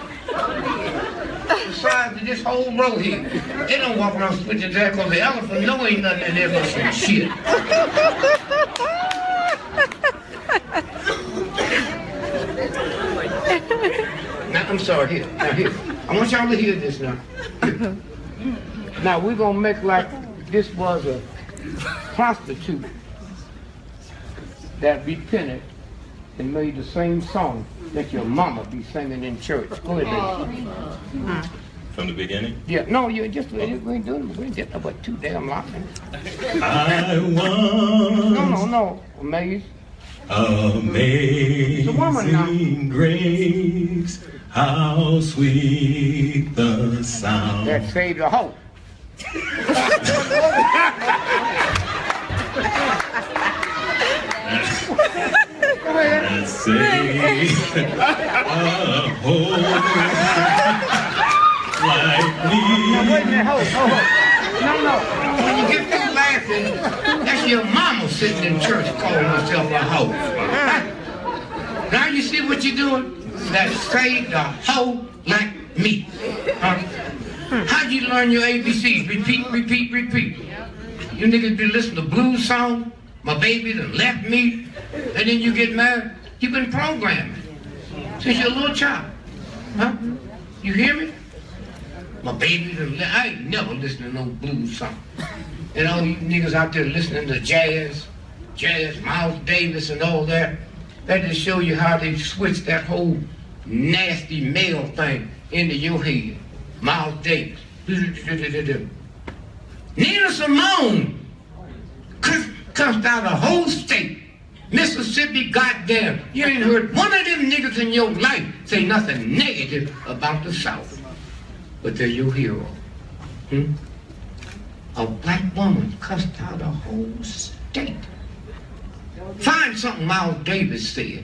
the size of this whole row here. They don't walk around switching that because the elephant know ain't nothing in there but some shit. Now, I'm sorry, here. Now, here. I want y'all to hear this now. Now, we're going to make like this was a prostitute that repented and made the same song that your mama be singing in church. Go ahead, baby. From the beginning? Yeah, no, you just, we ain't doing it. We ain't getting no but too damn long. I once No. Amazing. Amazing grace, how sweet the sound. That saved the hoe. That saved a whole like me. Now, wait a minute, hold. No. When you get through laughing, that's your mama sitting in church calling herself a hoe. Now you see what you're doing? That saved a hoe like me. How'd you learn your ABCs? Repeat. You niggas be listening to blues songs. My baby done left me. And then you get married. You've been programmed since you're a little child. Huh? You hear me? My baby done left. I ain't never listened to no blues song. And all you niggas out there listening to jazz, Miles Davis and all that. That just show you how they switched that whole nasty male thing into your head. Miles Davis. Nina Simone cussed out a whole state. Mississippi, goddamn. You ain't heard one of them niggas in your life say nothing negative about the South. But they're your hero. A black woman cussed out a whole state. Find something Miles Davis said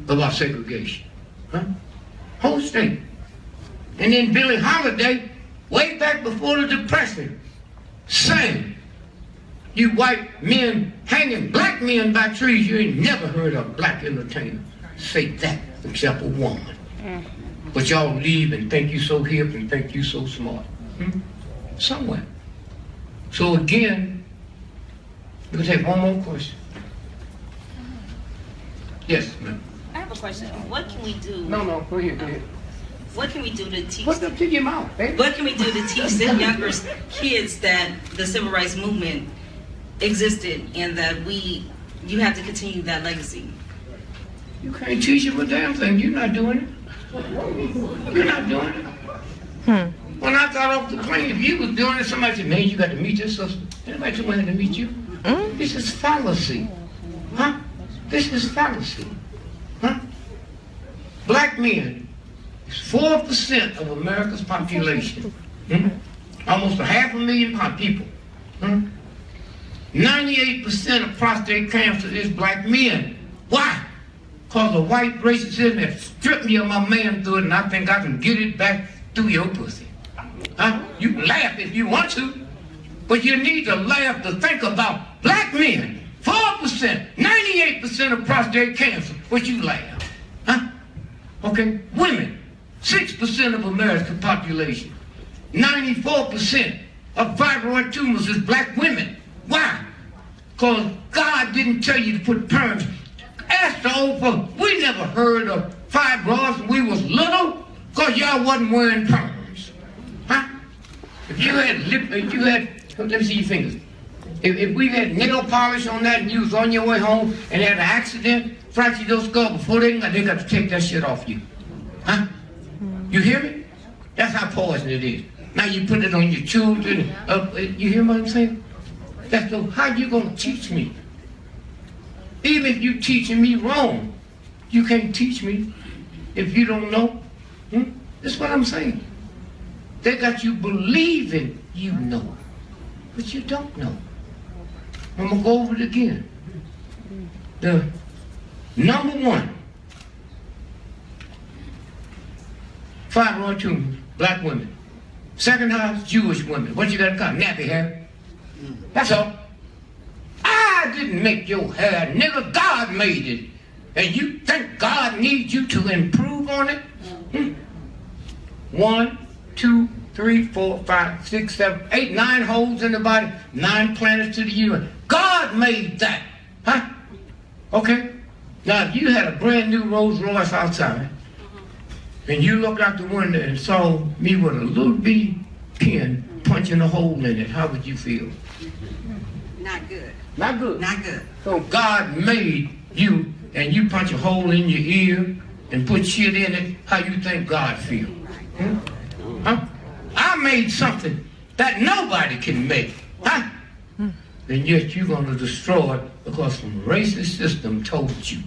about segregation. Whole state. And then Billie Holiday way back before the Depression, saying, you white men hanging black men by trees. You ain't never heard a black entertainer say that except a woman. But y'all leave and think you so hip and think you so smart. Somewhere. So again, we can take one more question. Yes, ma'am. I have a question. What can we do? No, go ahead, go ahead. What can we do to teach? What's up to your mouth, baby? What can we do to teach the younger kids that the civil rights movement existed and that you have to continue that legacy? You can't teach them a damn thing. You're not doing it. You're not doing it. When I got off the plane, if you was doing it, somebody said, man, you got to meet your sister. Anybody told me to meet you? This is fallacy. Huh? This is fallacy. Huh? Black men is 4% of America's population. Almost 500,000 people. 98% of prostate cancer is black men. Why? Because the white racism has stripped me of my manhood, and I think I can get it back through your pussy. Huh? You can laugh if you want to, but you need to laugh to think about black men. 4%, 98% of prostate cancer. What you laugh? Huh? Okay, women, 6% of American population. 94% of fibroid tumors is black women. Why? Because God didn't tell you to put perms. Ask the old folks, we never heard of fibroids when we was little, because y'all wasn't wearing perms. Huh? If you had let me see your fingers. If we had nail polish on that and you was on your way home and had an accident, fractured your skull, before they got to take that shit off you. Huh? You hear me? That's how poison it is. Now you put it on your children. You hear what I'm saying? That's so how you gonna teach me? Even if you teaching me wrong, you can't teach me if you don't know. That's what I'm saying. They got you believing you know, but you don't know. I'm gonna go over it again. The number one, fibroid tumors, black women. Second highest, Jewish women. What you got to call nappy hair? That's all. I didn't make your hair, nigga. God made it. And you think God needs you to improve on it? 1, 2, 3, 4, 5, 6, 7, 8, 9 holes in the body, 9 planets to the universe. God made that. Huh? Okay? Now, if you had a brand new Rolls Royce outside, and you looked out the window and saw me with a little bitty pin punching a hole in it, how would you feel? Not good. Not good. Not good. So God made you, and you punch a hole in your ear and put shit in it, how you think God feel? Huh? I made something that nobody can make. Huh? And yet you're going to destroy it because some racist system told you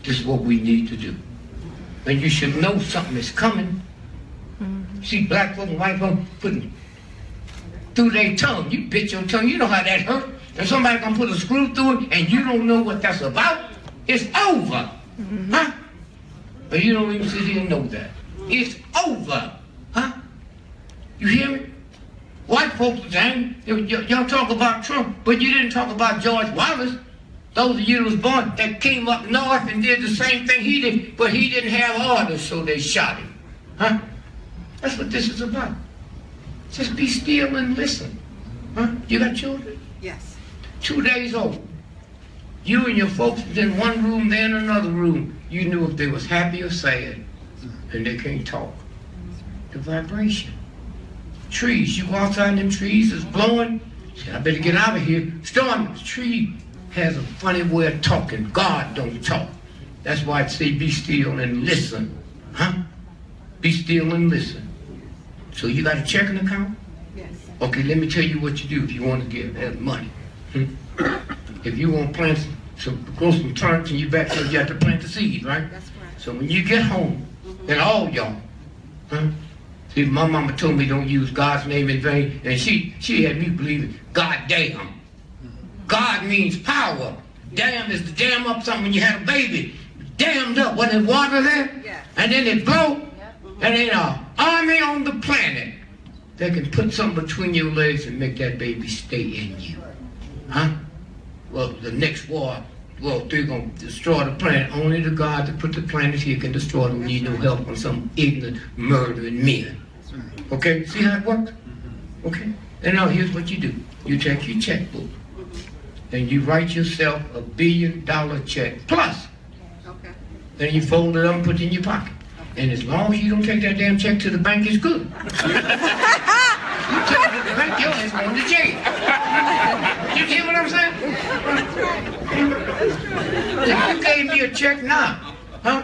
this is what we need to do. And you should know something is coming. See black folk and white folk putting through their tongue. You bit your tongue, you know how that hurt. And somebody can put a screw through it and you don't know what that's about. It's over. Huh? But you don't even sit here and know that. It's over. Huh? You hear me? White folks, y'all talk about Trump, but you didn't talk about George Wallace. Those of you that was born that came up north and did the same thing he did, but he didn't have orders, so they shot him. Huh? That's what this is about. Just be still and listen. Huh? You got children? Yes. 2 days old. You and your folks was in one room, they in another room. You knew if they was happy or sad, and they can't talk. The vibration. Trees, you go outside and them trees is blowing. Say, I better get out of here. Storm, the tree has a funny way of talking. God don't talk. That's why I say be still and listen. Huh? Be still and listen. So you got a checking account? Yes. Okay, let me tell you what you do if you want to give that money. If you want to plant grow some turnips in your backyard, you have to plant the seed, right? That's right. So when you get home, and all y'all, see, my mama told me don't use God's name in vain, and she had me believing, God damn. God means power. Damn is to dam up something when you had a baby. Dammed up, wasn't it water there? Yeah. And then it blow, and then an army on the planet that can put something between your legs and make that baby stay in you? Huh? Well, the next war, well, they're going to destroy the planet. Only the God that put the planet here can destroy them. Need no help from some ignorant, murdering men. Okay? See how it works? Okay? And now here's what you do. You take your checkbook and you write yourself a $1 billion check plus. Okay. Then you fold it up and put it in your pocket. And as long as you don't take that damn check to the bank, it's good. You take it to the bank, your ass going to jail. You hear what I'm saying? If you gave me a check now, huh?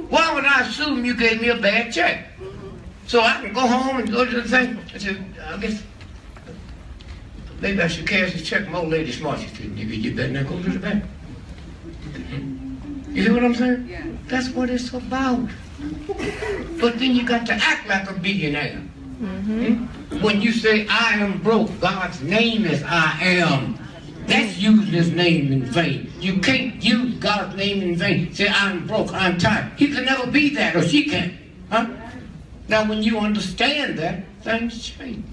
Why would I assume you gave me a bad check? So I can go home and go to the thing. I said, I guess maybe I should cash this check. My old lady smart. She said, nigga, you better not go to the bank. You hear what I'm saying? Yeah. That's what it's about. But then you got to act like a billionaire. When you say, I am broke, God's name is I am. That's using his name in vain. You can't use God's name in vain. Say, I'm broke, I'm tired. He can never be that, or she can't. Huh? Now, when you understand that, things change.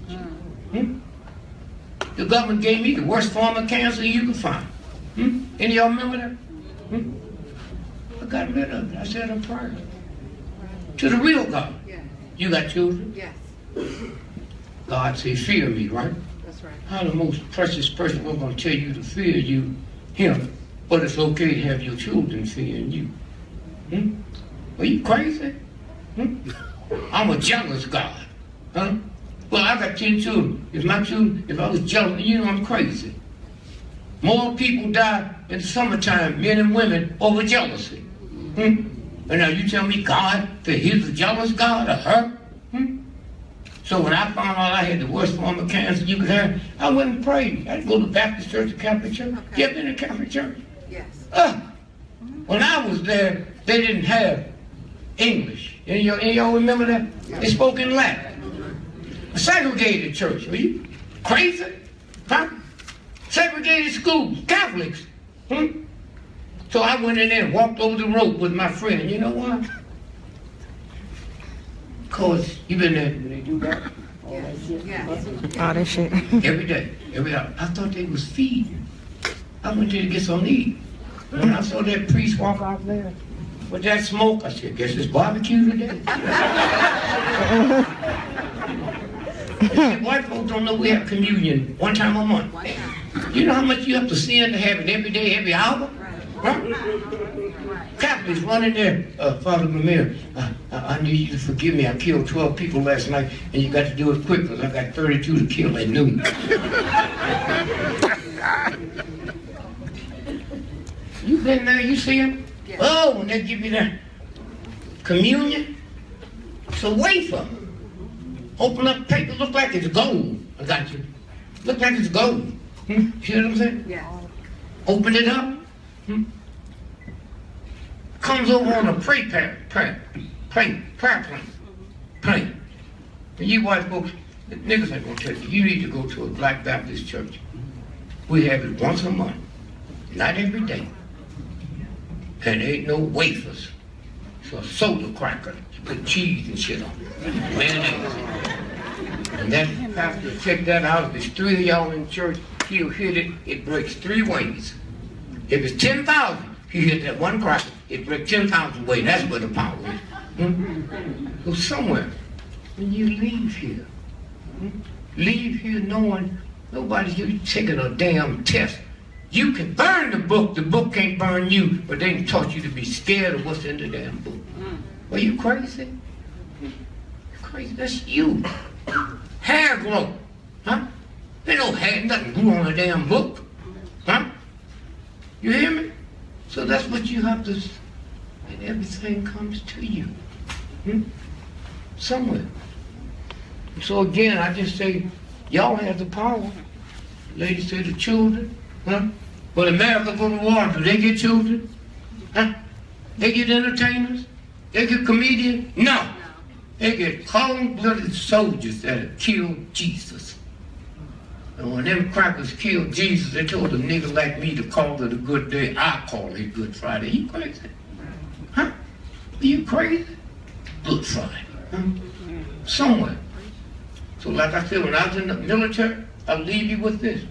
The government gave me the worst form of cancer you could find. Any of y'all remember that? I got rid of it. I said a prayer. To the real God. Yeah. You got children? Yes. God said, fear me, right? That's right. How the most precious person was going to tell you to fear you, him, but it's okay to have your children fearing you. Are you crazy? I'm a jealous God. Huh? Well, I got 10 children. If my children, if I was jealous, you know I'm crazy. More people die in the summertime, men and women, over jealousy. And now you tell me God, that he's a jealous God of her? So when I found out I had the worst form of cancer you could have, I went and prayed. I'd go to Baptist church or Catholic church. Okay. You ever been to Catholic church? Yes. When I was there, they didn't have English. Any of y'all remember that? They spoke in Latin. A segregated church. Are you crazy? Huh? Segregated schools, Catholics. So I went in there and walked over the rope with my friend. You know why? Because you been there when they do that? All that shit. Yes. All that shit. Every day. Every hour. I thought they was feeding. I went there to get some to eat. When I saw that priest walk out there with that smoke, I said, guess it's barbecue today. See, white folks don't know we have communion one time a month. You know how much you have to sin to have it every day, every hour? Right? Catholics running there, Father Mamir, I need you to forgive me. I killed 12 people last night, and you got to do it quick because I got 32 to kill at noon. You been there, you see them? Yeah. Oh, when they give you that communion, it's a wafer. Open up paper, look like it's gold. I got you. Look like it's gold. See what I'm saying? Yes. Open it up. Comes over on a prayer plane. And you white folks, the niggas ain't gonna tell you. You need to go to a Black Baptist church. We have it once a month, not every day. And there ain't no wafers. It's a soda cracker. You put cheese and shit on it. Mayonnaise. And that pastor, check that out. If there's 3 of y'all in church, he'll hit it. It breaks 3 ways. If it's 10,000, he hit that one cracker. It breaks 10,000 ways. That's where the power is. Go somewhere. When you leave here, leave here knowing nobody's here taking a damn test. You can burn the book can't burn you, but they taught you to be scared of what's in the damn book. Are you crazy? You're crazy, that's you. Hair growth, huh? They don't have nothing grew on a damn book, huh? You hear me? So that's what you have to, and everything comes to you, somewhere. So again, I just say, y'all have the power. Ladies say the children, huh? But America go to war, do they get children? Huh? They get entertainers? They get comedians? No. They get cold-blooded soldiers that have killed Jesus. And when them crackers killed Jesus, they told a nigga like me to call it a good day. I call it Good Friday. You crazy? Huh? Are you crazy? Good Friday. Huh? Somewhere. So like I said, when I was in the military, I'll leave you with this.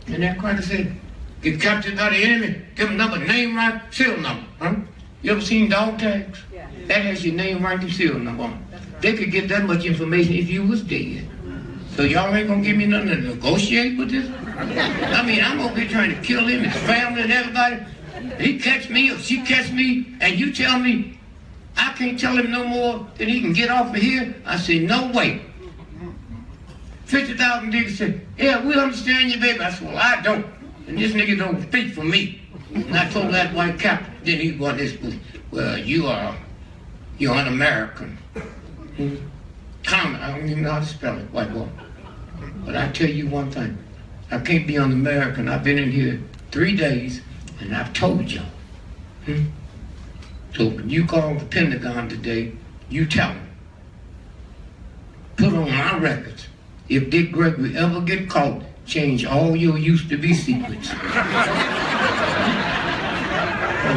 And that cracker said, get captured by the enemy, give them another name right, serial number. Huh? You ever seen dog tags? Yeah. That has your name right and serial number on it. They could get that much information if you was dead. So y'all ain't gonna give me nothing to negotiate with this? I mean, I'm over here trying to kill him, his family and everybody. He catch me or she catch me, and you tell me I can't tell him no more than he can get off of here? I said, no way. 50,000 niggas said, yeah, we understand you, baby. I said, well, I don't. And this nigga don't speak for me. And I told that white captain, then he brought this book. Well, you're un-American. Common, I don't even know how to spell it, white boy. But I tell you one thing, I can't be un-American. I've been in here 3 days, and I've told y'all. So when you call the Pentagon today, you tell them, put on my records, if Dick Gregory ever get caught, change all your used-to-be secrets. Or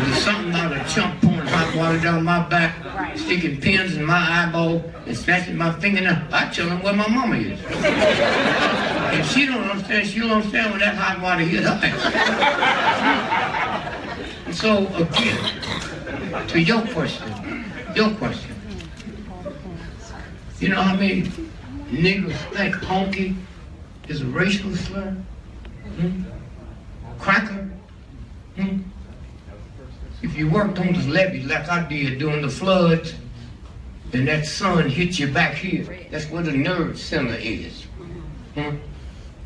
there's something out of chump pouring hot water down my back, sticking pins in my eyeball, and snatching my fingernail. I tell them where my mama is. If she don't understand, she'll understand when that hot water hit her. And so, again, to your question, you know how many niggas think honky is a racial slur? Cracker? If you worked on the levee like I did during the floods, and that sun hit you back here, that's where the nerve center is.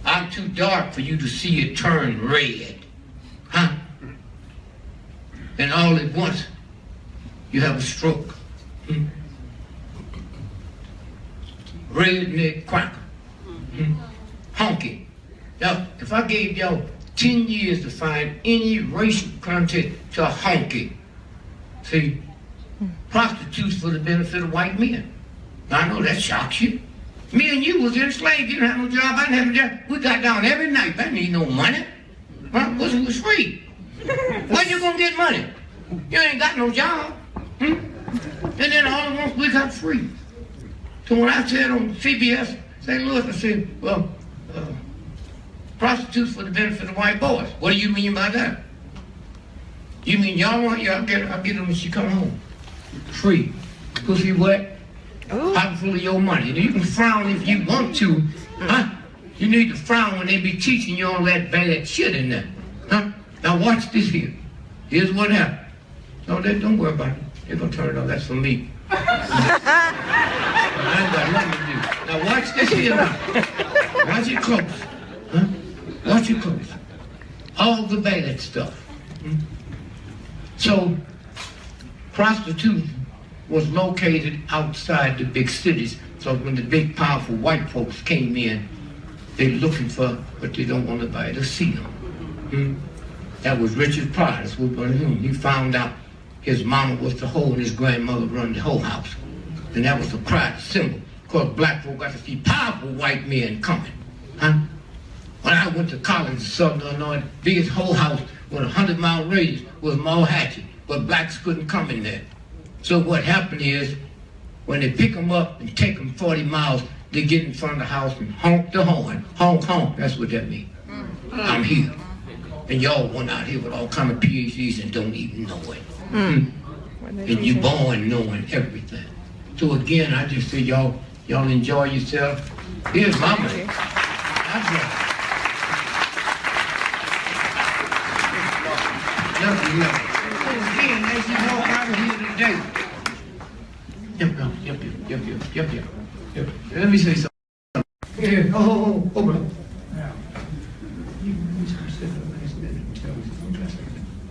I'm too dark for you to see it turn red. And all at once, you have a stroke. Redneck cracker. Honky. Now, if I gave y'all 10 years to find any racial content to a honky, see, prostitutes for the benefit of white men. I know that shocks you. Me and you was enslaved. You didn't have no job. I didn't have no job. We got down every night. I didn't need no money. It was free. Where you gonna get money? You ain't got no job. And then all at once we got free. So when I said on CBS, St. Louis, I said, well, prostitutes for the benefit of white boys. What do you mean by that? You mean y'all want I'll get her when she come home. Free. Pussy wet. Pocket full of your money. And you can frown if you want to. You need to frown when they be teaching you all that bad shit in there. Now watch this here. Here's what happened. No, don't worry about it. They're gonna turn it on. That's for me. I ain't got nothing to do. Now watch this here now. Watch it close. Watch it close. All the bad stuff. So, prostitution was located outside the big cities. So when the big, powerful white folks came in, they're looking for, but they don't want nobody to see them. That was Richard Pryor. That's what he found out his mama was the hoe and his grandmother run the whole house. And that was the pride symbol. Of course, black folk got to see powerful white men coming. When I went to college in Southern Illinois, the biggest whole house with a 100-mile radius was Malhatchie, but blacks couldn't come in there. So what happened is, when they pick them up and take them 40 miles, they get in front of the house and honk the horn. Honk, honk, that's what that means. I'm here. And y'all went out here with all kind of PhDs and don't even know it. And you born knowing everything. So again, I just say y'all enjoy yourself. Here's my money. Again, as you walk out of here today. Yep. Let me say something. Yeah. Oh, man.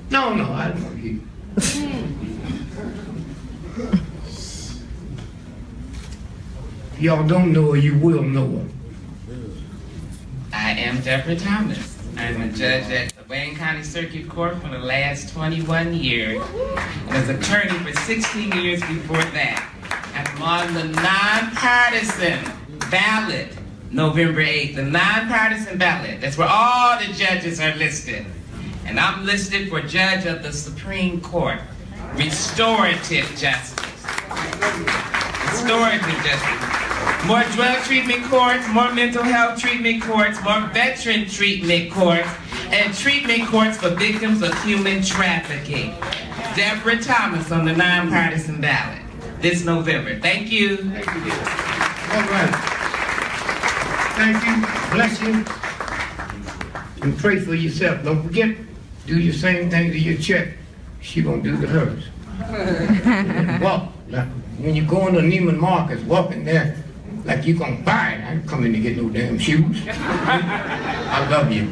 No, I don't want to hear. Y'all don't know her, you will know her. I am Deborah Thomas. I'm a judge at the Wayne County Circuit Court for the last 21 years. And as attorney for 16 years before that. I'm on the nonpartisan ballot November 8th. The nonpartisan ballot. That's where all the judges are listed. And I'm listed for judge of the Supreme Court. Restorative justice. Restorative justice. More drug treatment courts, more mental health treatment courts, more veteran treatment courts, and treatment courts for victims of human trafficking. Deborah Thomas on the nonpartisan ballot this November. Thank you. Thank you. All right. Thank you. Bless you. And pray for yourself. Don't forget, do your same thing to your check. She gonna do to hers. Walk. Like, when you go into Neiman Marcus, walking there like you gonna buy it. I ain't coming to get no damn shoes. I love you.